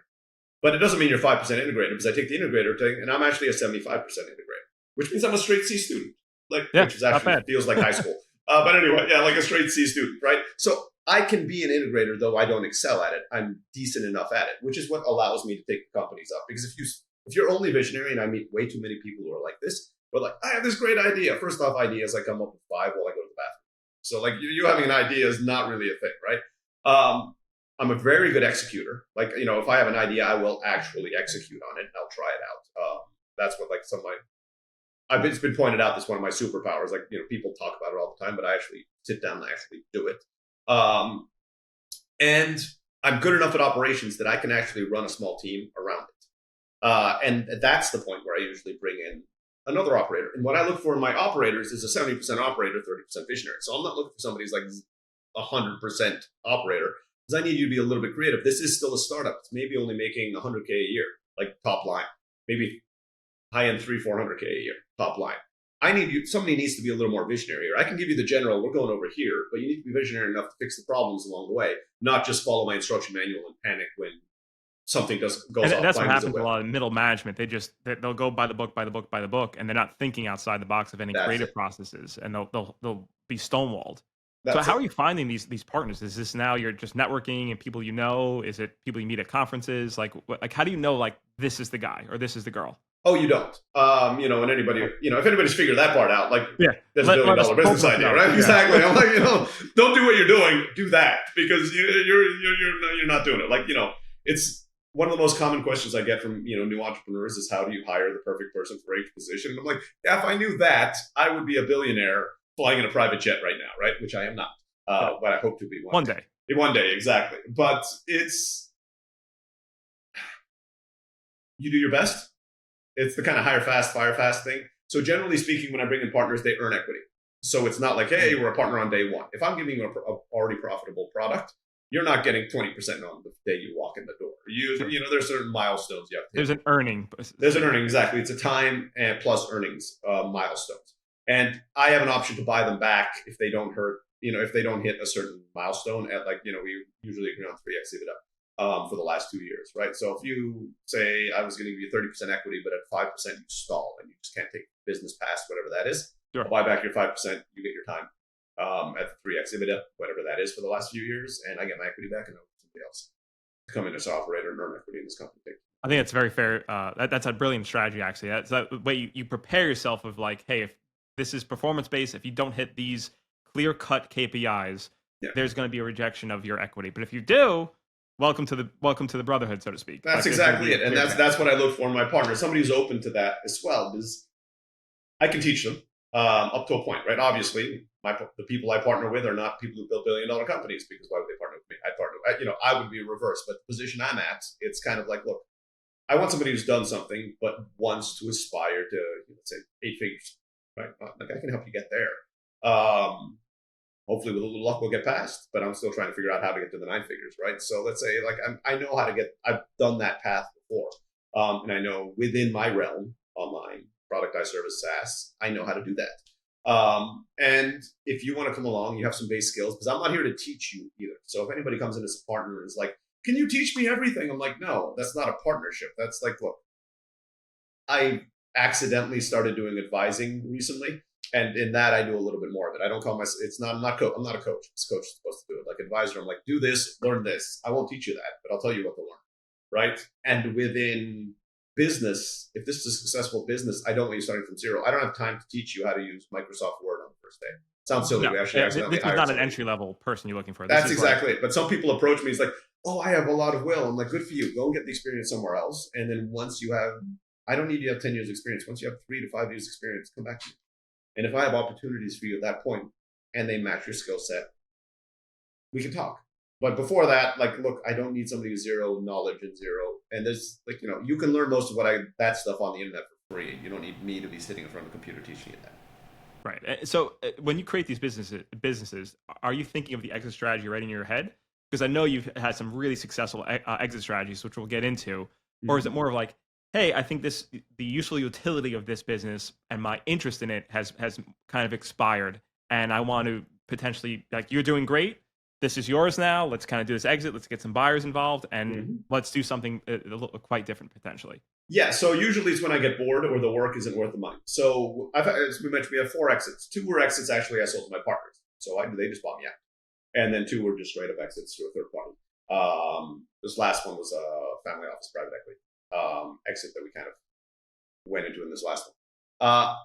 But it doesn't mean you're 5% integrator, because I take the integrator thing, and I'm actually a 75% integrator, which means I'm a straight C student, which is actually feels like high school. But anyway, yeah, like a straight C student, right? So I can be an integrator, though I don't excel at it. I'm decent enough at it, which is what allows me to take the companies up. Because if you're only visionary, and I meet way too many people who are like this, but like, I have this great idea. First off, ideas, I come up with 5 while I go to the bathroom. So like you having an idea is not really a thing, right? I'm a very good executor. Like, if I have an idea, I will actually execute on it, and I'll try it out. That's what like it's been pointed out that's one of my superpowers. Like, people talk about it all the time, but I actually sit down and actually do it. And I'm good enough at operations that I can actually run a small team around it. And that's the point where I usually bring in another operator. And what I look for in my operators is a 70% operator, 30% visionary. So I'm not looking for somebody who's like 100% operator, because I need you to be a little bit creative. This is still a startup. It's maybe only making 100K a year, like top line, maybe high end 300-400K a year, top line. Somebody needs to be a little more visionary. Or I can give you the general, we're going over here, but you need to be visionary enough to fix the problems along the way, not just follow my instruction manual and panic when something goes off. And that's what happens to a lot of middle management. They'll go by the book, and they're not thinking outside the box of any creative processes, and they'll be stonewalled. So how are you finding these partners? Is this now you're just networking and people you know? Is it people you meet at conferences? Like how do you know like this is the guy or this is the girl? Oh, you don't. And anybody, if anybody's figured that part out, like, there's $1 billion business idea, right? Yeah. Exactly. I'm like, don't do what you're doing. Do that, because you're not doing it. Like, it's one of the most common questions I get from new entrepreneurs is, how do you hire the perfect person for each position? And I'm like, if I knew that, I would be a billionaire flying in a private jet right now, right? Which I am not, but I hope to be one day. One day, exactly. But you do your best. It's the kind of hire fast, fire fast thing. So generally speaking, when I bring in partners, they earn equity. So it's not like, hey, we're a partner on day one. If I'm giving you a already profitable product, you're not getting 20% on the day you walk in the door. You know, there's certain milestones you have to hit. There's an earning. There's an earning, exactly. It's a time and plus earnings milestones. And I have an option to buy them back if they don't if they don't hit a certain milestone at we usually agree on 3x EBITDA for the last 2 years, right? So if you say I was going to give you 30% equity, but at 5% you stall and you just can't take business past whatever that is, sure. I'll buy back your 5%, you get your time at the 3x EBITDA, whatever that is for the last few years, and I get my equity back and I'll somebody else to come in as an operator and earn equity in this company. I think that's very fair. That's a brilliant strategy, actually. That's the way you prepare yourself of like, hey, if this is performance-based, if you don't hit these clear-cut KPIs, there's going to be a rejection of your equity. But if you do, welcome to the brotherhood, so to speak. That's exactly it, and that's what I look for in my partner. Somebody who's open to that as well, because I can teach them up to a point, right? Obviously, the people I partner with are not people who build billion-dollar companies, because why would they partner with me? I would be reverse, but the position I'm at, it's kind of like, look, I want somebody who's done something but wants to aspire to, let's say, 8 figures, right? Like I can help you get there. Hopefully, with a little luck, we'll get past. But I'm still trying to figure out how to get to the 9 figures, right? So let's say, like, I know how to get. I've done that path before, and I know within my realm, online productized service SaaS, I know how to do that. And if you want to come along, you have some base skills, because I'm not here to teach you either. So if anybody comes in as a partner and is like, "Can you teach me everything?" I'm like, "No, that's not a partnership. That's like, look, I accidentally started doing advising recently." And in that, I do a little bit more of it. I don't call myself. I'm not a coach. This coach is supposed to do it. Like advisor, I'm like, do this, learn this. I won't teach you that, but I'll tell you what to learn, right? And within business, if this is a successful business, I don't want you starting from zero. I don't have time to teach you how to use Microsoft Word on the first day. Sounds silly. No, we actually this is not an entry level person you're looking for. That's exactly it. But some people approach me. It's like, oh, I have a lot of will. I'm like, good for you. Go and get the experience somewhere else. And then once you have, I don't need you to have 10 years experience. Once you have 3 to 5 years experience, come back to me. And if I have opportunities for you at that point and they match your skill set, we can talk. But before that, like, look, I don't need somebody with zero knowledge and zero. And there's like, you can learn most of that stuff on the internet for free. You don't need me to be sitting in front of a computer teaching you that. Right. So when you create these businesses, are you thinking of the exit strategy right in your head? Because I know you've had some really successful exit strategies, which we'll get into. Mm-hmm. Or is it more of like, hey, I think the useful utility of this business and my interest in it has kind of expired, and I want to potentially, like, you're doing great, this is yours now, let's kind of do this exit, let's get some buyers involved, and let's do something quite different potentially. Yeah, so usually it's when I get bored or the work isn't worth the money. So as we mentioned, we have 4 exits. 2 were exits actually I sold to my partners. So they just bought me out. And then 2 were just straight up exits to a third party. This last one was a family office private equity exit that we kind of went into in this last one.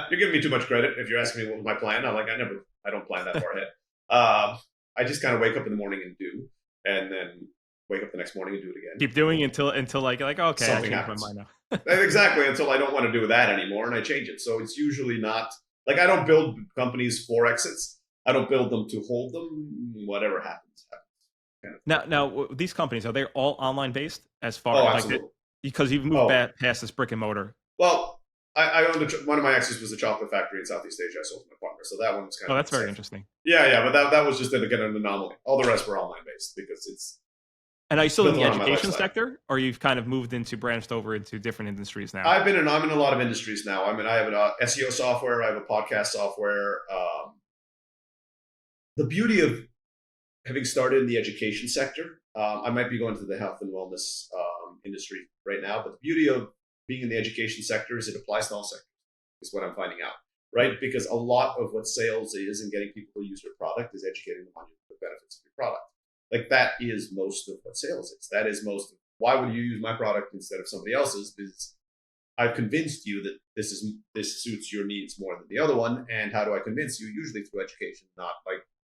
You're giving me too much credit if you're asking me what was my plan. I don't plan that far ahead. I just kind of wake up in the morning and do, and then wake up the next morning and do it again. Keep doing until like okay, something I happens. My mind now. Exactly, until I don't want to do that anymore, and I change it. So it's usually not like I don't build companies for exits. I don't build them to hold them. Whatever happens. Now, these companies, are they all online based as far as because you've moved past this brick and mortar? Well, I owned one of my exes was a chocolate factory in Southeast Asia. I sold to my partner, so that one was kind of. Oh, that's very interesting. Yeah, but that was just again an anomaly. All the rest were online based because it's. And are you still in the education sector, or you've kind of branched over into different industries now? I'm in a lot of industries now. I mean, I have an SEO software, I have a podcast software. The beauty of having started in the education sector, I might be going to the health and wellness industry right now, but the beauty of being in the education sector is it applies to all sectors, is what I'm finding out, right? Because a lot of what sales is and getting people to use your product is educating them on the benefits of your product. Like that is most of what sales is. That is most of why would you use my product instead of somebody else's? Because I've convinced you that this suits your needs more than the other one. And how do I convince you? Usually through education,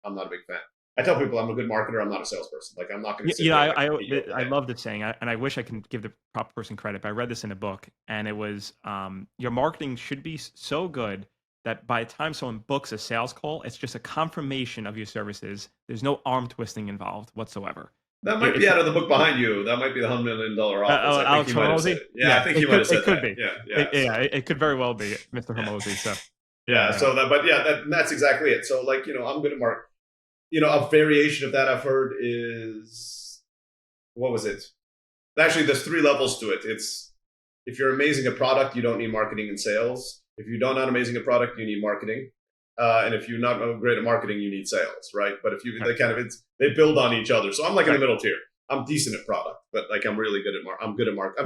I'm not a big fan. I tell people I'm a good marketer. I'm not a salesperson. Like I'm not going to. I love this saying, and I wish I can give the proper person credit. But I read this in a book, and it was your marketing should be so good that by the time someone books a sales call, it's just a confirmation of your services. There's no arm twisting involved whatsoever. That might be out of the book behind you. That might be the $100 million office. I think Alex he might have said Hormozy? it. Yeah, I think he might have said it could that. be. Yeah. It could very well be Mr. Hormozy. So yeah. So that's exactly it. So like, I'm good at market. A variation of that I've heard is, what was it? Actually, there's 3 levels to it. It's, if you're amazing at product, you don't need marketing and sales. If you're not amazing at product, you need marketing. And if you're not great at marketing, you need sales, right? But if they build on each other. So I'm like in the middle tier. I'm decent at product, but like I'm really good at I'm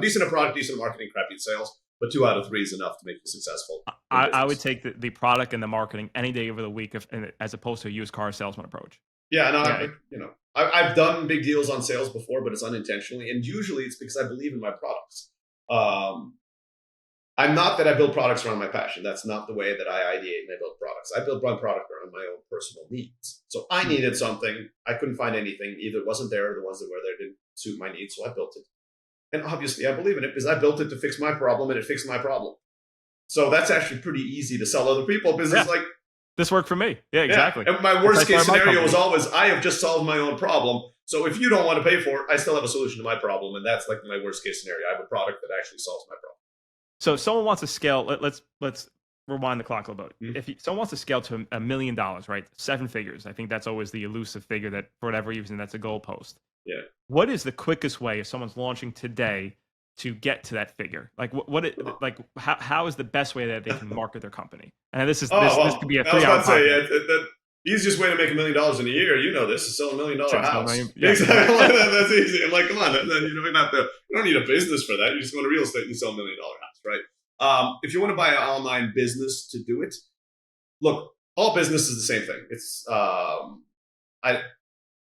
decent at product, decent at marketing, crappy at sales. But 2 out of 3 is enough to make you successful. I would take the product and the marketing any day over the week, as opposed to a used car salesman approach. Yeah, no, I've done big deals on sales before, but it's unintentionally, and usually it's because I believe in my products. I'm not that I build products around my passion. That's not the way that I ideate and I build products. I build one product around my own personal needs. So I needed something. I couldn't find anything. Either it wasn't there, or the ones that were there didn't suit my needs, so I built it. And obviously I believe in it because I built it to fix my problem, and it fixed my problem. So that's actually pretty easy to sell other people because it's like, this worked for me. Yeah, exactly. And my worst case scenario was always, I have just solved my own problem. So if you don't want to pay for it, I still have a solution to my problem. And that's like my worst case scenario. I have a product that actually solves my problem. So if someone wants to scale, let's rewind the clock a little bit. Mm-hmm. If someone wants to scale to $1 million, right? 7 figures. I think that's always the elusive figure that for whatever reason, that's a goalpost. Yeah. What is the quickest way if someone's launching today to get to that figure? Like how is the best way that they can market their company? And this could be a 3-hour. I was about to say, the easiest way to make $1 million in a year, this is sell $1 million house. Exactly. That's easy. I'm like, come on, you don't need a business for that. You just go into real estate and you sell $1 million house, right? If you want to buy an online business to do it, look, all business is the same thing. It's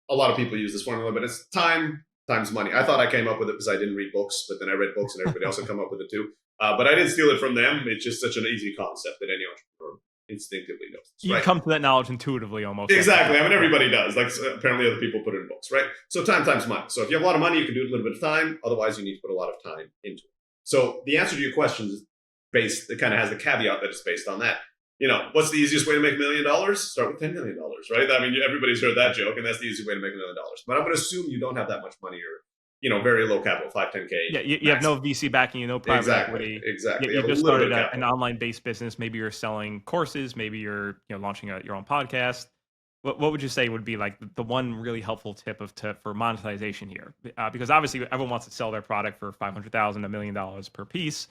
a lot of people use this formula, but it's time times money. I thought I came up with it because I didn't read books, but then I read books and everybody else had come up with it too. But I didn't steal it from them. It's just such an easy concept that any entrepreneur instinctively knows. You come to that knowledge intuitively almost. Exactly. I mean, everybody does. Like apparently other people put it in books, right? So time times money. So if you have a lot of money, you can do it in a little bit of time. Otherwise, you need to put a lot of time into it. So the answer to your question is it kind of has the caveat that it's based on that. What's the easiest way to make $1 million? Start with $10 million, right? I mean, everybody's heard that joke, and that's the easiest way to make $1 million. But I'm going to assume you don't have that much money, or very low capital, 5, 10K. Yeah, you have no VC backing, no private equity. Exactly. You just started an online-based business. Maybe you're selling courses. Maybe you're launching your own podcast. What would you say would be like the one really helpful tip for monetization here? Because obviously everyone wants to sell their product for $500,000, $1 million per piece.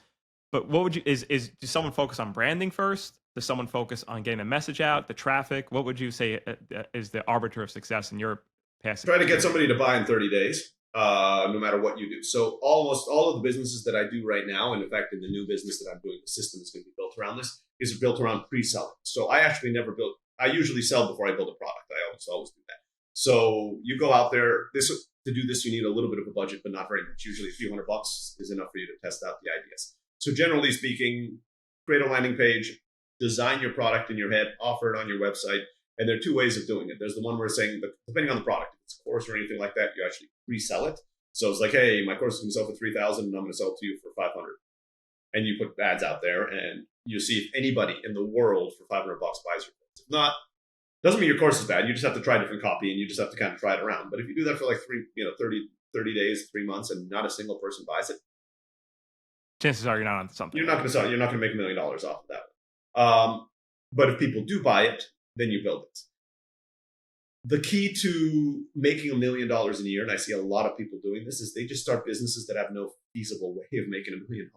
But what would you does someone focus on branding first? Does someone focus on getting the message out, the traffic? What would you say is the arbiter of success in your past? Try to get somebody to buy in 30 days, no matter what you do. So almost all of the businesses that I do right now, and in fact, in the new business that I'm doing, the system is going to be built around this, is built around pre-selling. So I actually never build. I usually sell before I build a product. I always do that. So you go out there. To do this, you need a little bit of a budget, but not very much. Usually a few $100 is enough for you to test out the ideas. So generally speaking, create a landing page, design your product in your head, offer it on your website. And there are 2 ways of doing it. There's the one where it's saying, depending on the product, if it's a course or anything like that, you actually resell it. So it's like, hey, my course is going to sell for $3,000 and I'm going to sell it to you for $500. And you put ads out there and you see if anybody in the world for $500 buys your course. If not, doesn't mean your course is bad. You just have to try a different copy and you just have to kind of try it around. But if you do that for like 30 days, 3 months, and not a single person buys it, chances are you're not on something. You're not going to sell. You're not going to make $1 million off of that. But if people do buy it, then you build it. The key to making $1 million in a year, and I see a lot of people doing this, is they just start businesses that have no feasible way of making $1 million.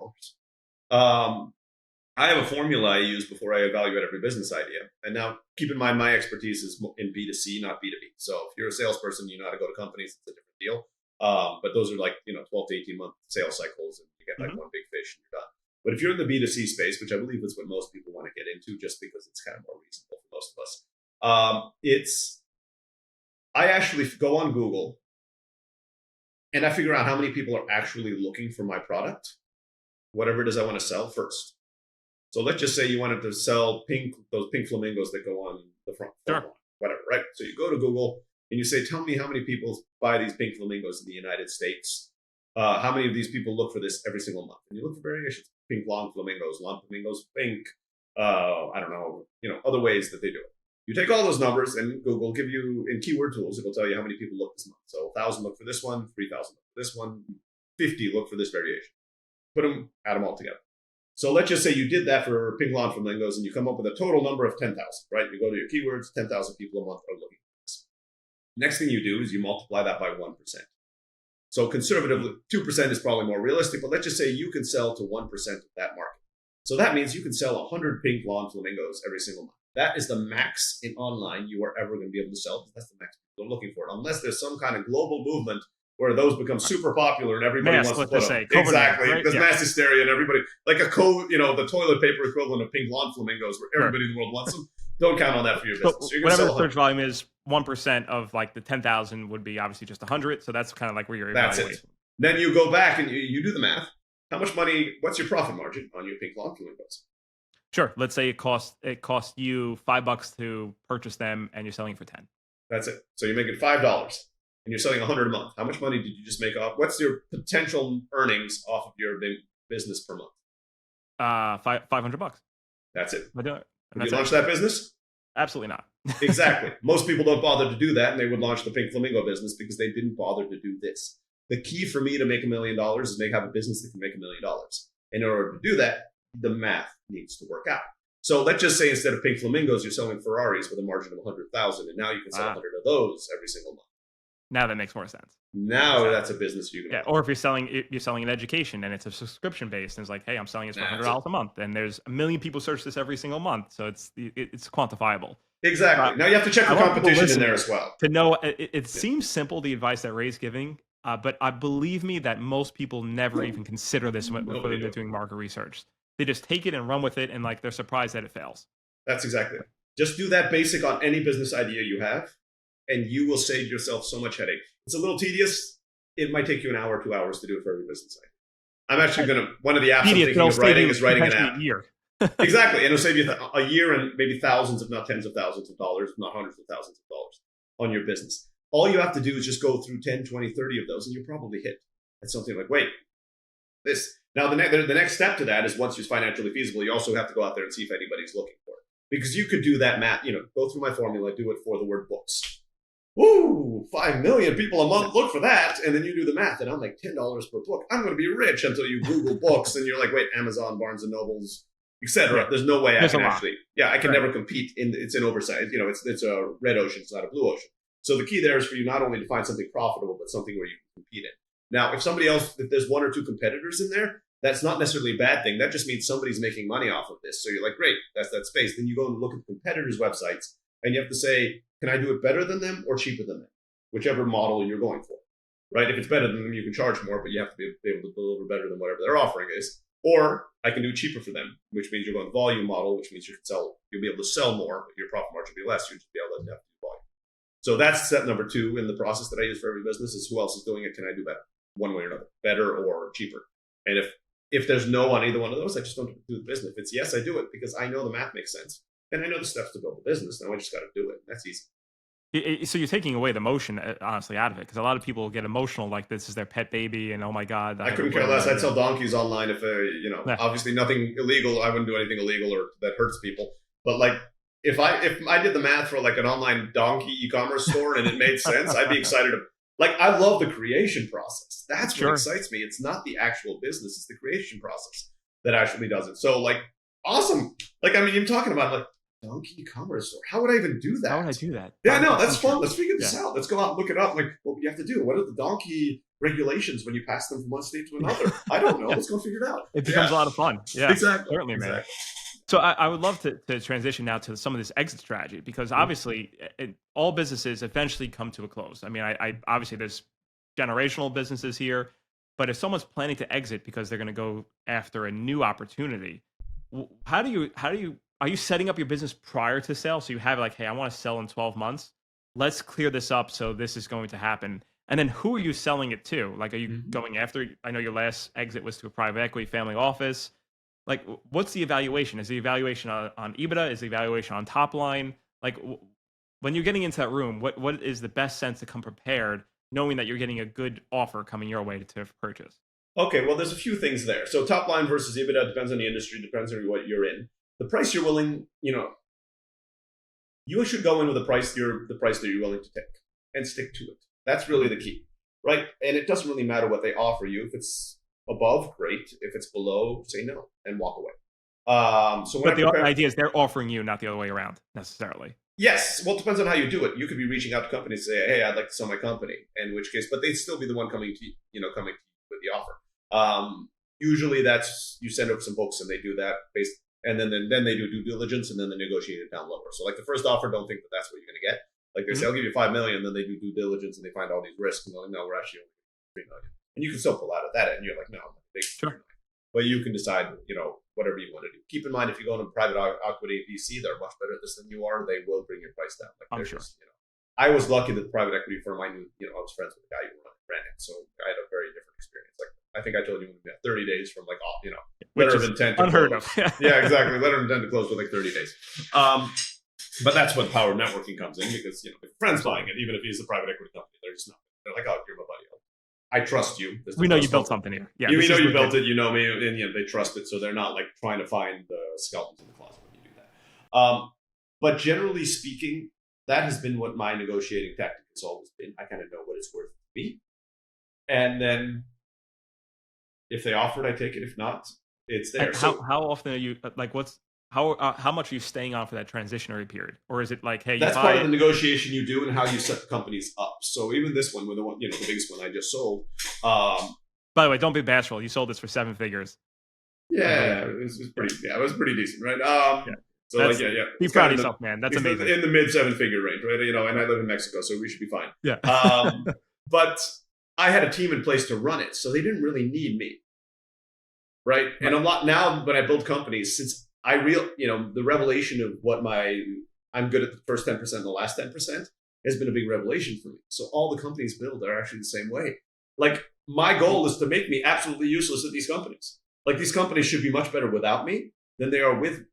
I have a formula I use before I evaluate every business idea. And now, keep in mind, my expertise is in B2C, not B2B. So if you're a salesperson, you know how to go to companies, it's a different deal. But those are like 12 to 18 month sales cycles, and you get like one big fish and you're done. But if you're in the B2C space, which I believe is what most people want to get into, just because it's kind of more reasonable for most of us, I actually go on Google and I figure out how many people are actually looking for my product, whatever it is I want to sell first. So let's just say you wanted to sell those pink flamingos that go on the front lawn, whatever, right? So you go to Google and you say, tell me how many people buy these pink flamingos in the United States. How many of these people look for this every single month? And you look for variations. Pink long flamingos, pink, I don't know, other ways that they do it. You take all those numbers, and Google will give you, in keyword tools, it'll tell you how many people look this month. So 1,000 look for this one, 3,000 look for this one, 50 look for this variation. Add them all together. So let's just say you did that for pink lawn flamingos, and you come up with a total number of 10,000, right? You go to your keywords, 10,000 people a month are looking for this. Next thing you do is you multiply that by 1%. So conservatively, 2% is probably more realistic, but let's just say you can sell to 1% of that market. So that means you can sell 100 pink lawn flamingos every single month. That is the max in online you are ever going to be able to sell, because that's the max people are looking for. Unless there's some kind of global movement where those become super popular and everybody wants to put them. Exactly. Right? There's mass hysteria and everybody, like the toilet paper equivalent of pink lawn flamingos where everybody in the world wants them. Don't count on that for your business. So whatever the search volume is, 1% of like the 10,000 would be obviously just 100. So that's kind of like where you're evaluating. That's it. Then you go back and you do the math. How much money, what's your profit margin on your pink lawn flamingos? Sure. Let's say it costs you $5 to purchase them and you're selling it for 10. That's it. So you're making $5 and you're selling 100 a month. How much money did you just make off? What's your potential earnings off of your business per month? $500. That's it. I do it. Would you launch that business? Absolutely not. Exactly. Most people don't bother to do that, and they would launch the pink flamingo business because they didn't bother to do this. The key for me to make $1 million is have a business that can make $1 million. In order to do that, the math needs to work out. So let's just say instead of pink flamingos, you're selling Ferraris with a margin of 100,000, and now you can sell 100 of those every single month. Now that makes more sense. Now that's a business you can. Yeah, or if you're selling an education and it's a subscription based, and it's like, hey, I'm selling this for $100 a month, and there's 1 million people search this every single month, so it's quantifiable. Exactly. Now you have to check the competition in there as well. To know, it seems simple, the advice that Ray's giving, but I believe me that most people never even consider this when they're doing market research. They just take it and run with it, and like they're surprised that it fails. That's exactly it. Just do that basic on any business idea you have, and you will save yourself so much headache. It's a little tedious. It might take you an hour, 2 hours to do it for every business idea. I'm actually one of the apps I'm thinking of writing is writing an app. A year. Exactly. And it'll save you a year and maybe thousands, if not tens of thousands of dollars, if not hundreds of thousands of dollars on your business. All you have to do is just go through 10, 20, 30 of those, and you'll probably hit at something like, wait, this. Now, the next step to that is once it's financially feasible, you also have to go out there and see if anybody's looking for it. Because you could do that math, go through my formula, do it for the word books. Woo, 5 million people a month look for that. And then you do the math, and I'm like, $10 per book. I'm going to be rich until you Google books, and you're like, wait, Amazon, Barnes & Nobles, etc. There's no way I can actually, I can never compete. It's an oversight. It's a red ocean. It's not a blue ocean. So the key there is for you not only to find something profitable, but something where you can compete in. Now, if there's one or two competitors in there, that's not necessarily a bad thing. That just means somebody's making money off of this. So you're like, great, that's that space. Then you go and look at the competitors' websites, and you have to say, can I do it better than them or cheaper than them? Whichever model you're going for, right? If it's better than them, you can charge more, but you have to be able to deliver better than whatever their offering is. Or I can do cheaper for them, which means you're going volume model, which means you'll be able to sell more, but your profit margin will be less. You'll just be able to have to do volume. So that's step number 2 in the process that I use for every business is who else is doing it? Can I do better? One way or another, better or cheaper? And if there's no on either one of those, I just don't do the business. If it's yes, I do it because I know the math makes sense. And I know the steps to build the business. Now I just got to do it. That's easy. So you're taking away the emotion, honestly, out of it, because a lot of people get emotional, like this is their pet baby, and oh my god, I couldn't care less. I'd sell donkeys online if obviously nothing illegal. I wouldn't do anything illegal or that hurts people. But like if I did the math for like an online donkey e-commerce store and it made sense, I'd be excited. I love the creation process. That's what excites me. It's not the actual business; it's the creation process that actually does it. So awesome. You're talking about donkey e-commerce store. How would I even do that? How would I do that? Yeah, no, that's fun. Let's figure this out. Let's go out and look it up. What you have to do. What are the donkey regulations when you pass them from one state to another? I don't know. Let's go figure it out. It becomes a lot of fun. Yeah, exactly. Certainly, man. So I would love to transition now to some of this exit strategy, because obviously all businesses eventually come to a close. I obviously there's generational businesses here, but if someone's planning to exit because they're going to go after a new opportunity, how do you are you setting up your business prior to sale? So you have hey, I want to sell in 12 months. Let's clear this up. So this is going to happen. And then who are you selling it to? Are you going after? I know your last exit was to a private equity family office. What's the evaluation? Is the evaluation on EBITDA? Is the evaluation on top line? When you're getting into that room, what is the best sense to come prepared, knowing that you're getting a good offer coming your way to purchase? Okay, well, there's a few things there. So top line versus EBITDA depends on the industry, depends on what you're in. the price you're willing, you should go in with the price that you're willing to take and stick to it. That's really the key, right? And it doesn't really matter what they offer you. If it's above, great. If it's below, say no and walk away. But the idea is they're offering you, not the other way around necessarily. Yes. Well, it depends on how you do it. You could be reaching out to companies and say, hey, I'd like to sell my company. In which case, but they'd still be the one coming to you with the offer. Usually that's, you send over some books and they do that and then they do due diligence and then they negotiate it down lower. So like the first offer, don't think that that's what you're going to get. Like they say, I'll give you $5 million, then they do due diligence and they find all these risks and they're like, no, we're actually only $3 million. And you can still pull out of that and you're like, no, I'm not big. Sure. But you can decide, whatever you want to do. Keep in mind, if you go into private equity VC, they're much better at this than you are. They will bring your price down. Like, I'm sure. I was lucky that the private equity firm I knew, I was friends with the guy who ran it, so I had a very different experience. Like I think I told you, 30 days from like, letter of intent. Unheard of. Yeah, exactly. Letter of intent to close with like 30 days. But that's when power networking comes in because if friends buying it, even if he's a private equity company, they're just not. They're like, oh, you're my buddy. I trust you. We know you built something here. Yeah, you know you built it. You know me, and they trust it, so they're not like trying to find the skeletons in the closet when you do that. But generally speaking, that has been what my negotiating tactic has always been. I kind of know what it's worth to me, and then if they offer it, I take it. If not, it's there. How often are you like? How much are you staying on for that transitionary period, or is it like, hey, that's part of the negotiation you do and how you set the companies up. So even this one, with the biggest one I just sold. By the way, don't be bashful. You sold this for 7 figures. Yeah, it was pretty. Yeah, it was pretty decent, right? So be proud of yourself, man. That's amazing. In the mid 7-figure range, right? And I live in Mexico, so we should be fine. Yeah. But I had a team in place to run it, so they didn't really need me, right? And a lot now when I build companies, since the revelation of I'm good at the first 10% and the last 10% has been a big revelation for me. So all the companies build are actually the same way. Like my goal is to make me absolutely useless at these companies. Like these companies should be much better without me than they are with me.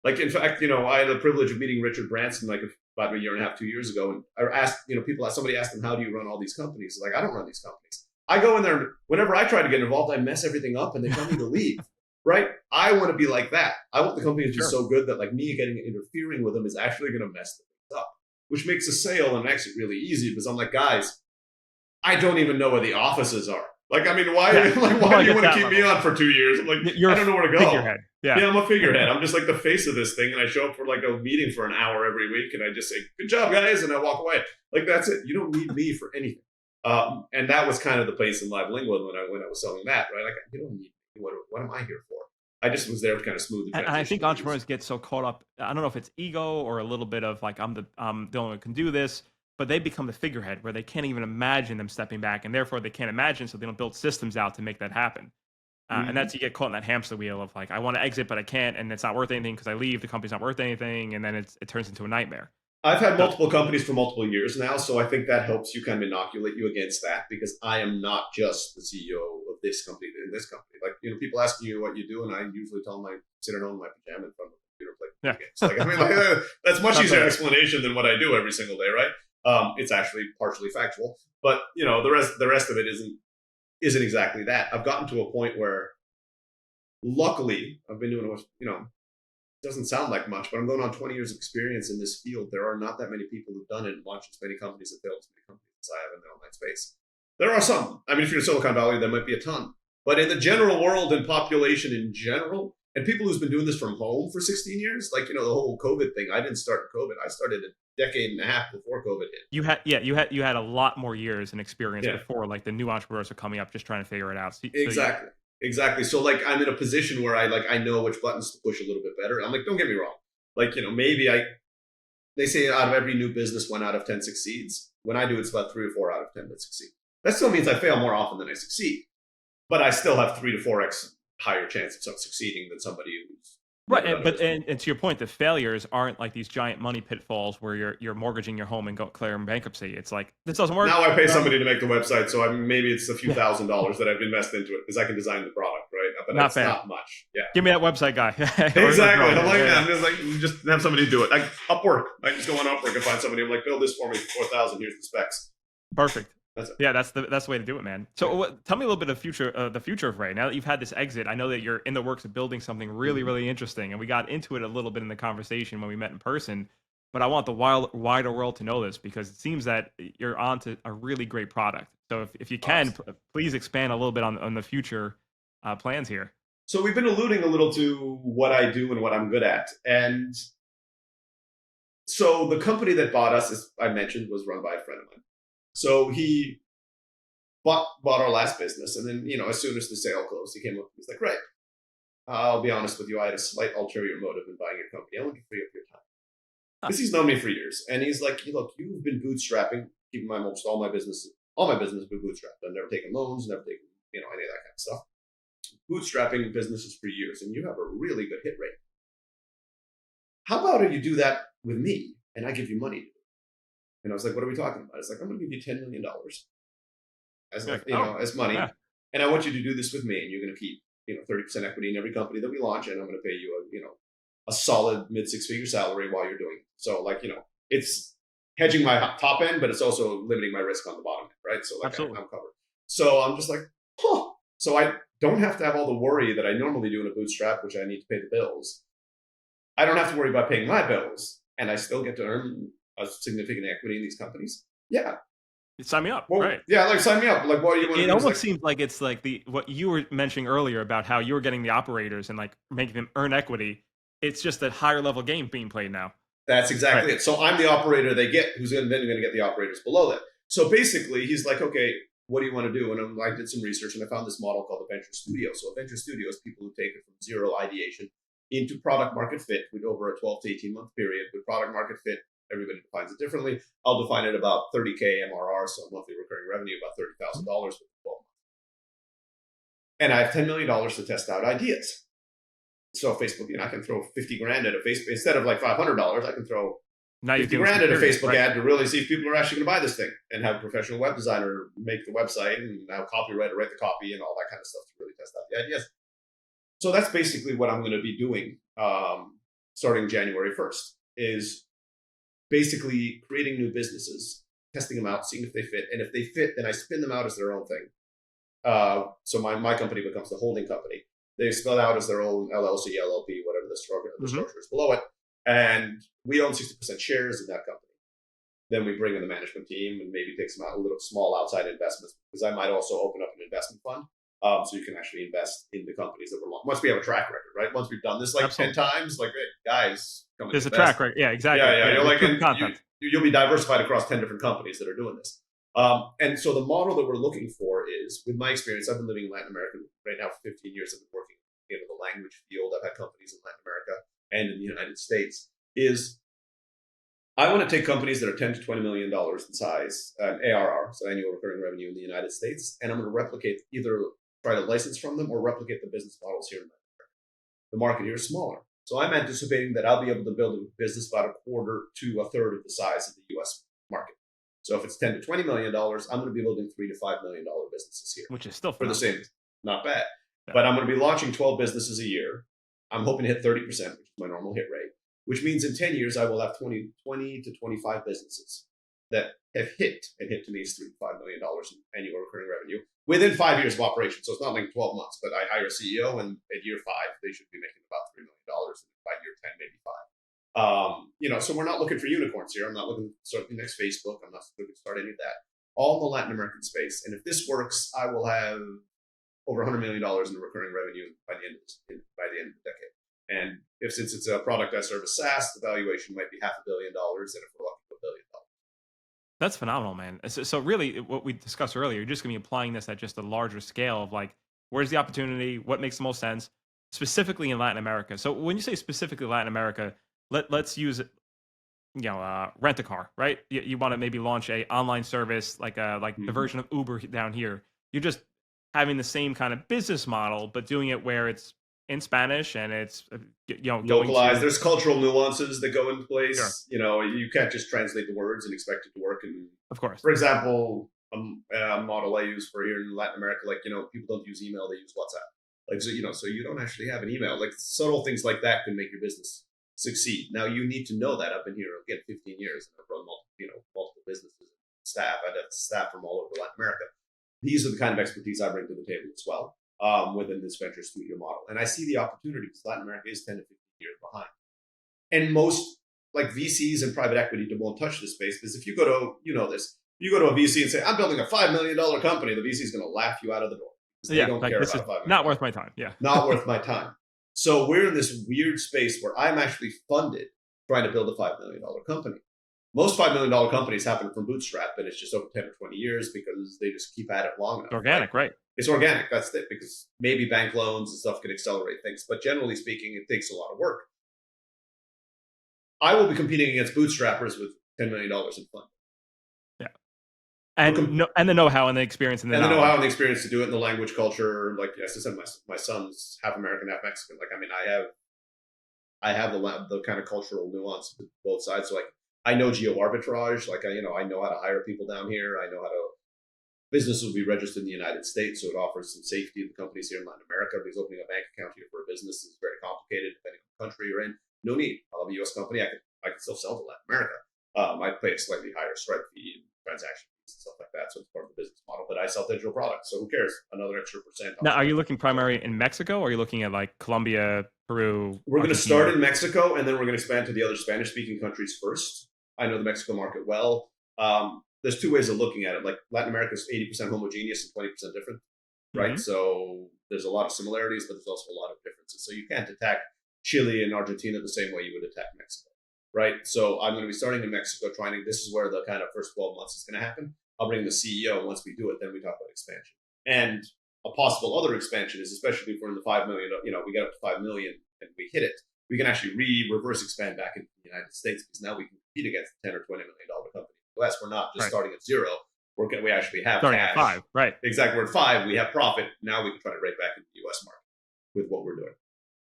Like in fact, I had the privilege of meeting Richard Branson like about a year and a half, 2 years ago. And I asked, somebody asked him, how do you run all these companies? Like, I don't run these companies. I go in there, whenever I try to get involved, I mess everything up and they tell me to leave. Right? I want to be like that. I want the company to be so good that like me interfering with them is actually going to mess things up, which makes a sale and exit really easy because I'm like, guys, I don't even know where the offices are. Like, I mean, why do you want to keep me on for 2 years? I'm like, I don't know where to go. Figurehead. Yeah, I'm a figurehead. I'm just like the face of this thing. And I show up for like a meeting for an hour every week. And I just say, good job, guys. And I walk away. Like, that's it. You don't need me for anything. And that was kind of the place in Live Lingual when I was selling that, right? Like, you don't need me. What am I here for? I just was there to kind of smooth the transition. And I think entrepreneurs get so caught up. I don't know if it's ego or a little bit of like, I'm the only one who can do this, but they become the figurehead where they can't even imagine them stepping back, and therefore they can't imagine, so they don't build systems out to make that happen. And that's, you get caught in that hamster wheel of like, I want to exit, but I can't, and it's not worth anything because I leave, the company's not worth anything, and then it turns into a nightmare. I've had multiple companies for multiple years now, so I think that helps you kind of inoculate you against that, because I am not just the CEO of this company and this company. Like, people ask you what you do, and I usually tell them I sit at home in my pajama in front of a computer play games. Like, I mean, that's much easier explanation than what I do every single day, right? It's actually partially factual, but the rest of it isn't exactly that. I've gotten to a point where, luckily, I've been doing it doesn't sound like much, but I'm going on 20 years of experience in this field. There are not that many people who've done it and launched as many companies and failed as many companies as I have in the online space. There are some. I mean, if you're in Silicon Valley, there might be a ton. But in the general world and population in general, and people who's been doing this from home for 16 years, like, the whole COVID thing, I didn't start COVID. I started a decade and a half before COVID hit. You had a lot more years and experience before, like the new entrepreneurs are coming up just trying to figure it out. Exactly. So like, I'm in a position where I know which buttons to push a little bit better. I'm like, don't get me wrong. Like, maybe they say out of every new business, 1 out of 10 succeeds. When I do, it's about 3 or 4 out of 10 that succeed. That still means I fail more often than I succeed, but I still have 3 to 4x higher chance of succeeding than somebody who's right. And to your point, the failures aren't like these giant money pitfalls where you're mortgaging your home and declaring bankruptcy. It's like, this doesn't work. Now I pay somebody to make the website, so maybe it's a few $1,000s that I've invested into it because I can design the product, right? But that's not much. Yeah. Give me that website guy. Exactly. I'm just like, just have somebody do it. Upwork. I just go on Upwork and find somebody. I'm like, build this for me, 4,000. Here's the specs. Perfect. That's it. Yeah, that's the way to do it, man. So tell me a little bit of the future of Ray. Now that you've had this exit, I know that you're in the works of building something really, really interesting, and we got into it a little bit in the conversation when we met in person. But I want the wider world to know this because it seems that you're onto a really great product. So if you can, please expand a little bit on the future plans here. So we've been alluding a little to what I do and what I'm good at. And so the company that bought us, as I mentioned, was run by a friend of mine. So he bought our last business. And then, as soon as the sale closed, he came up and he's like, right, I'll be honest with you. I had a slight ulterior motive in buying your company. I want to free up your time. Because he's known me for years. And he's like, look, you've been bootstrapping. Keep in mind, almost all my business has been bootstrapped. I've never taken loans, never taken, any of that kind of stuff. Bootstrapping businesses for years, and you have a really good hit rate. How about you do that with me, and I give you money to do it? And I was like, what are we talking about? It's like, I'm going to give you $10 million as money, yeah. And I want you to do this with me, and you're going to keep 30% equity in every company that we launch, and I'm going to pay you a solid mid-six-figure salary while you're doing it. So it's hedging my top end, but it's also limiting my risk on the bottom end, right? So I'm covered. So I'm just like, huh. So I don't have to have all the worry that I normally do in a bootstrap, which I need to pay the bills. I don't have to worry about paying my bills, and I still get to earn a significant equity in these companies. Yeah. Sign me up, right? Yeah, sign me up. What do you want to do? It almost seems like it's like what you were mentioning earlier about how you were getting the operators and making them earn equity. It's just a higher level game being played now. That's exactly it. So I'm the operator they get, who's then going to get the operators below that. So basically, he's like, okay, what do you want to do? And I did some research, and I found this model called a venture studio. So a venture studio is people who take it from zero ideation into product market fit with over a 12 to 18 month period. With product market fit, everybody defines it differently. I'll define it about 30K MRR, so monthly recurring revenue, about $30,000 for 12 months. And I have $10 million to test out ideas. So Facebook, I can throw 50 grand at a Facebook instead of $500. I can throw 50 grand at a Facebook ad to really see if people are actually going to buy this thing, and have a professional web designer make the website, and have a copywriter write the copy and all that kind of stuff to really test out the ideas. So that's basically what I'm going to be doing starting January 1st, is basically creating new businesses, testing them out, seeing if they fit. And if they fit, then I spin them out as their own thing. So my company becomes the holding company. They spell out as their own LLC, LLP, whatever the structure is below it. And we own 60% shares in that company. Then we bring in the management team and maybe take some little small outside investments, because I might also open up an investment fund. So you can actually invest in the companies that we're long. Once we have a track record, right? Once we've done this 10 times, hey, guys, come there's a track record. Yeah, exactly. Yeah. You'll be diversified across 10 different companies that are doing this. And so the model that we're looking for is, with my experience, I've been living in Latin America right now for 15 years. I've been working in the language field. I've had companies in Latin America and in the United States. Is I want to take companies that are $10 to $20 million in size, ARR, so annual recurring revenue in the United States, and I'm going to replicate, either try to license from them or replicate the business models here in Latin America. The market here is smaller. So I'm anticipating that I'll be able to build a business about a quarter to a third of the size of the U.S. market. So if it's $10 to $20 million, I'm going to be building $3 to $5 million businesses here. Which is still for the same, not bad. Yeah. But I'm going to be launching 12 businesses a year. I'm hoping to hit 30%, which is my normal hit rate, which means in 10 years, I will have 20 to 25 businesses that have hit to me is $3 to $5 million in annual recurring revenue within 5 years of operation. So it's not 12 months, but I hire a CEO, and at year 5, they should be making about $3 million. And by year 10, maybe 5. So we're not looking for unicorns here. I'm not looking to start the next Facebook. I'm not looking to start any of that. All in the Latin American space. And if this works, I will have over $100 million in recurring revenue by the end of the decade. And since it's a product I serve as SaaS, the valuation might be $500 million, and if we're lucky, $1 billion. That's phenomenal, man. So really, what we discussed earlier, you're just going to be applying this at just a larger scale of where's the opportunity, what makes the most sense, specifically in Latin America. So when you say specifically Latin America, let's use it, rent a car, right? You want to maybe launch a online service the version of Uber down here. You're just having the same kind of business model, but doing it where it's in Spanish and it's localized. There's cultural nuances that go into place. Sure. You can't just translate the words and expect it to work. And of course, for example, a model I use for here in Latin America, people don't use email; they use WhatsApp. So you don't actually have an email. Subtle things like that can make your business succeed. Now you need to know that. I've been here again 15 years, and I've run multiple businesses, staff. I'd have staff from all over Latin America. These are the kind of expertise I bring to the table as well within this venture studio model. And I see the opportunity because Latin America is 10 to 15 years behind. And most like VCs and private equity won't touch this space because if you go to, you know this, you go to a VC and say, I'm building a $5 million company, the VC is going to laugh you out of the door. They don't care this about is $5 million. Not worth my time. Yeah. Not worth my time. So we're in this weird space where I'm actually funded trying to build a $5 million company. Most $5 million companies happen from bootstrapped, and it's just over 10 or 20 years because they just keep at it long enough. It's organic, right? It's organic. That's it, because maybe bank loans and stuff can accelerate things. But generally speaking, it takes a lot of work. I will be competing against bootstrappers with $10 million in funding. Yeah. And the know-how and the experience and the know-how and the experience to do it in the language, culture. Like, as I said, my son's half American, half Mexican. Like, I mean, I have the kind of cultural nuance with both sides. So, like, I know geo arbitrage. Like, I know how to hire people down here. I know how to. Business will be registered in the United States, so it offers some safety to the companies here in Latin America. Because opening a bank account here for a business is very complicated, depending on the country you're in. No need. I'll have a U.S. company. I can still sell to Latin America. I pay a slightly higher stripe fee and transaction fees and stuff like that. So it's part of the business model. But I sell digital products, so who cares? Another extra %. Now, are you looking primarily in Mexico, or are you looking at like Colombia, Peru? We're going to start in Mexico, and then we're going to expand to the other Spanish-speaking countries first. I know the Mexico market well. There's two ways of looking at it. Like Latin America is 80% homogeneous and 20% different, right? Mm-hmm. So there's a lot of similarities, but there's also a lot of differences. So you can't attack Chile and Argentina the same way you would attack Mexico, right? So I'm going to be starting in Mexico, this is where the kind of first 12 months is going to happen. I'll bring the CEO. Once we do it, then we talk about expansion. And a possible other expansion is, especially if we're in the 5 million, we get up to 5 million and we hit it, we can actually reverse expand back into the United States because now we can compete against a $10 or $20 million company. Unless we're not just starting at zero, we actually have starting cash. At 5, right? Exactly. We're at 5. We have profit. Now we can try to break back into the U.S. market with what we're doing.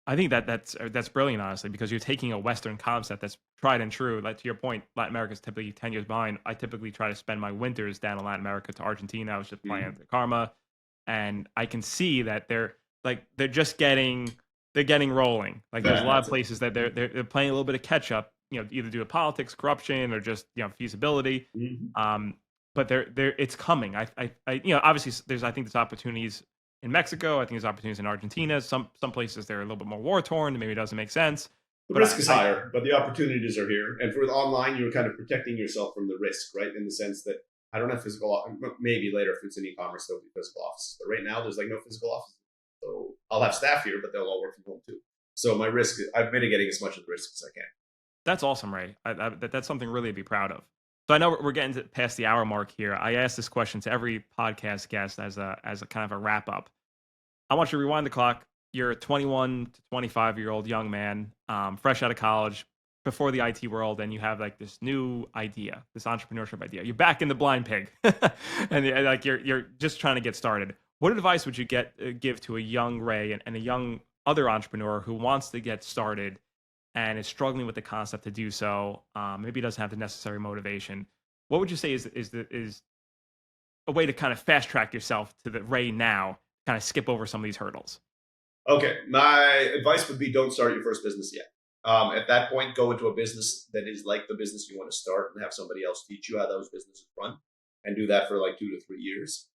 I think that's brilliant, honestly, because you're taking a Western concept that's tried and true. Like to your point, Latin America is typically 10 years behind. I typically try to spend my winters down in Latin America to Argentina. I was just playing the Karma, and I can see that they're just getting rolling. Like there's a lot of places that they're playing a little bit of catch up. Either due to politics, corruption, or just feasibility. Mm-hmm. But it's coming. I obviously I think there's opportunities in Mexico. I think there's opportunities in Argentina. Some places they're a little bit more war torn. Maybe it doesn't make sense. The risk is higher, but the opportunities are here. And for online, you're kind of protecting yourself from the risk, right? In the sense that I don't have physical. Maybe later if it's in e-commerce, there'll be physical offices. But right now, there's no physical offices. So I'll have staff here, but they'll all work from home too. So my risk, I'm mitigating as much of the risk as I can. That's awesome, Ray. That's something really to be proud of. So I know we're getting past the hour mark here. I ask this question to every podcast guest as a kind of a wrap up. I want you to rewind the clock. You're a 21 to 25-year-old young man, fresh out of college, before the IT world, and you have this new idea, this entrepreneurship idea. You're back in the blind pig, and you're just trying to get started. What advice would you give to a young Ray and a young other entrepreneur who wants to get started and is struggling with the concept to do so, maybe doesn't have the necessary motivation? What would you say is a way to kind of fast track yourself to the Ray now, kind of skip over some of these hurdles? Okay, my advice would be don't start your first business yet. At that point, go into a business that is like the business you want to start and have somebody else teach you how those businesses run, and do that for 2 to 3 years.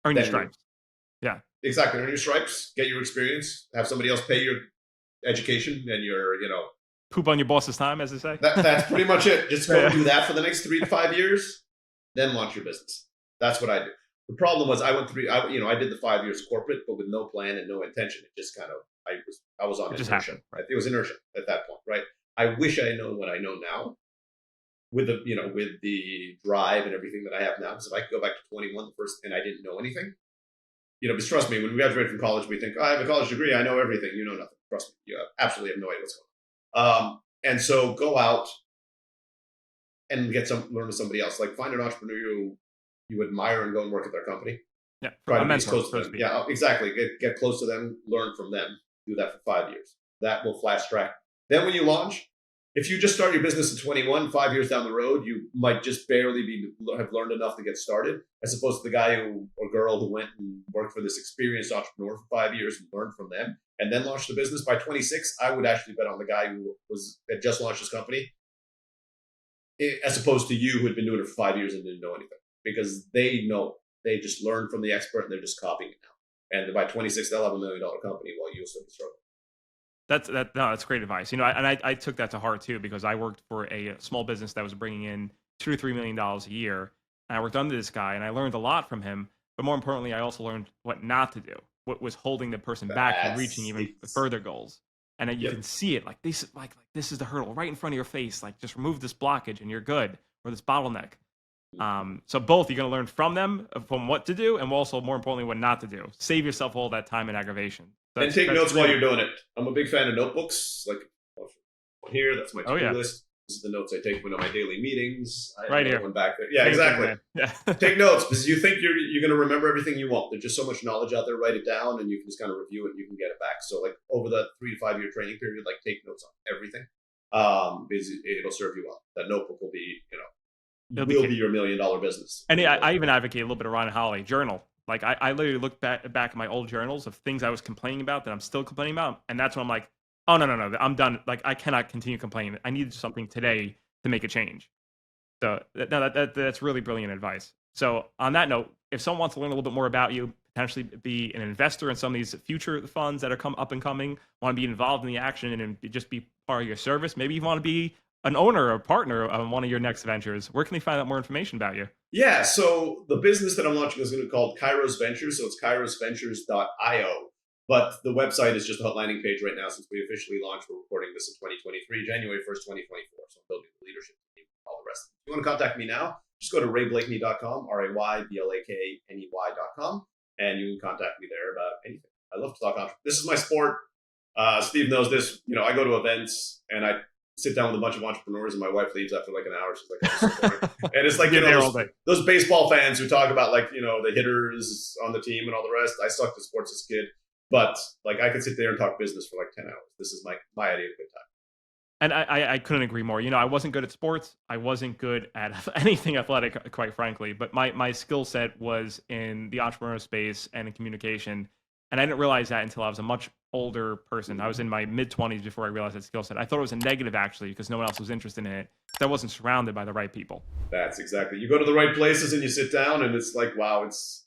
Earn your stripes. Yeah, exactly. Earn your stripes, get your experience, have somebody else pay your education and your, poop on your boss's time, as they say. That's pretty much it. Just go do that for the next 3 to 5 years, then launch your business. That's what I do. The problem was I did the 5 years corporate, but with no plan and no intention. It just kind of, I was on inertia. Right? It was inertia at that point, right? I wish I had known what I know now with the drive and everything that I have now. Because if I could go back to 21 and I didn't know anything, because trust me, when we graduate from college, we think, I have a college degree, I know everything. You know nothing. Trust me, you absolutely have no idea what's going on. And so go out and learn with somebody else. Find an entrepreneur you admire and go and work at their company. Yeah, try to be close to them. Yeah, exactly. Get close to them, learn from them. Do that for 5 years. That will fast track. Then when you launch, if you just start your business at 21, 5 years down the road, you might just barely have learned enough to get started, as opposed to the guy or girl who went and worked for this experienced entrepreneur for 5 years and learned from them and then launched the business. By 26, I would actually bet on the guy who had just launched his company as opposed to you who had been doing it for 5 years and didn't know anything, because they know, they just learn from the expert and they're just copying it now. And by 26, they'll have $1 million company while you'll still be struggling. That's great advice. I took that to heart too, because I worked for a small business that was bringing in $2 to $3 million a year. And I worked under this guy and I learned a lot from him. But more importantly, I also learned what not to do, what was holding the person back from reaching even further goals. And then you can see it like this is the hurdle right in front of your face. Like, just remove this blockage and you're good, or this bottleneck. So both, you're going to learn from them, from what to do, and also, more importantly, what not to do. Save yourself all that time and aggravation. And take notes while you're doing it. I'm a big fan of notebooks. Like here, that's my to-do list. This is the notes I take when on my daily meetings. Right here. One back there. Yeah, exactly. Take notes, because you think you're going to remember everything you want. There's just so much knowledge out there. Write it down, and you can just kind of review it, and you can get it back. So, like, over the 3 to 5 year training period, like, take notes on everything, because it'll serve you well. That notebook will be, will be your $1 million business. And I even advocate a little bit of Ron Holiday journal. Like, I literally look back at my old journals of things I was complaining about that I'm still complaining about, and that's when I'm like, oh, no, I'm done. Like, I cannot continue complaining. I need something today to make a change. So that's really brilliant advice. So on that note, if someone wants to learn a little bit more about you, potentially be an investor in some of these future funds that are up and coming, want to be involved in the action and just be part of your service, maybe you want to be an owner or partner on one of your next ventures, where can they find out more information about you? Yeah, so the business that I'm launching is going to be called Kairos Ventures. So it's kairosventures.io. But the website is just a landing page right now, since we officially launched. We're recording this in 2023, January 1st, 2024. So I'm building the leadership team, all the rest. If you want to contact me now, just go to rayblakeney.com, RAYBLAKNEY.com, and you can contact me there about anything. I love to talk entrepreneurship. This is my sport. Steve knows this. I go to events and I sit down with a bunch of entrepreneurs, and my wife leaves after like an hour. She's like, "Oh, so boring." And it's like, those baseball fans who talk about, like, the hitters on the team and all the rest. I sucked at sports as a kid. But, like, I could sit there and talk business for like 10 hours. This is my idea of a good time. And I couldn't agree more. I wasn't good at sports. I wasn't good at anything athletic, quite frankly. But my skill set was in the entrepreneurial space and in communication. And I didn't realize that until I was a much older person. I was in my mid-20s before I realized that skill set. I thought it was a negative, actually, because no one else was interested in it. I wasn't surrounded by the right people. That's exactly. You go to the right places and you sit down, and it's like, wow, it's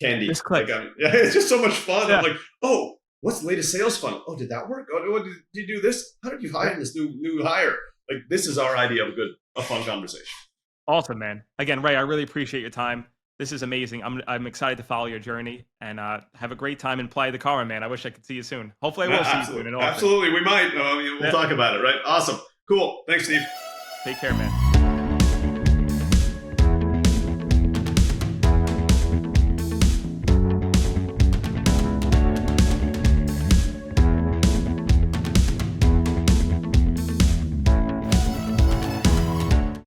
candy. Like, it's just so much fun. Yeah. I'm like, oh, what's the latest sales funnel? Oh, did that work? Oh, did you do this? How did you hire this new hire? Like, this is our idea of a fun conversation. Awesome, man. Again, Ray, I really appreciate your time. This is amazing. I'm excited to follow your journey, and have a great time in Playa del Carmen, man. I wish I could see you soon. Hopefully I will see you soon. Absolutely. We might. We'll talk about it, right? Awesome. Cool. Thanks, Steve. Take care, man.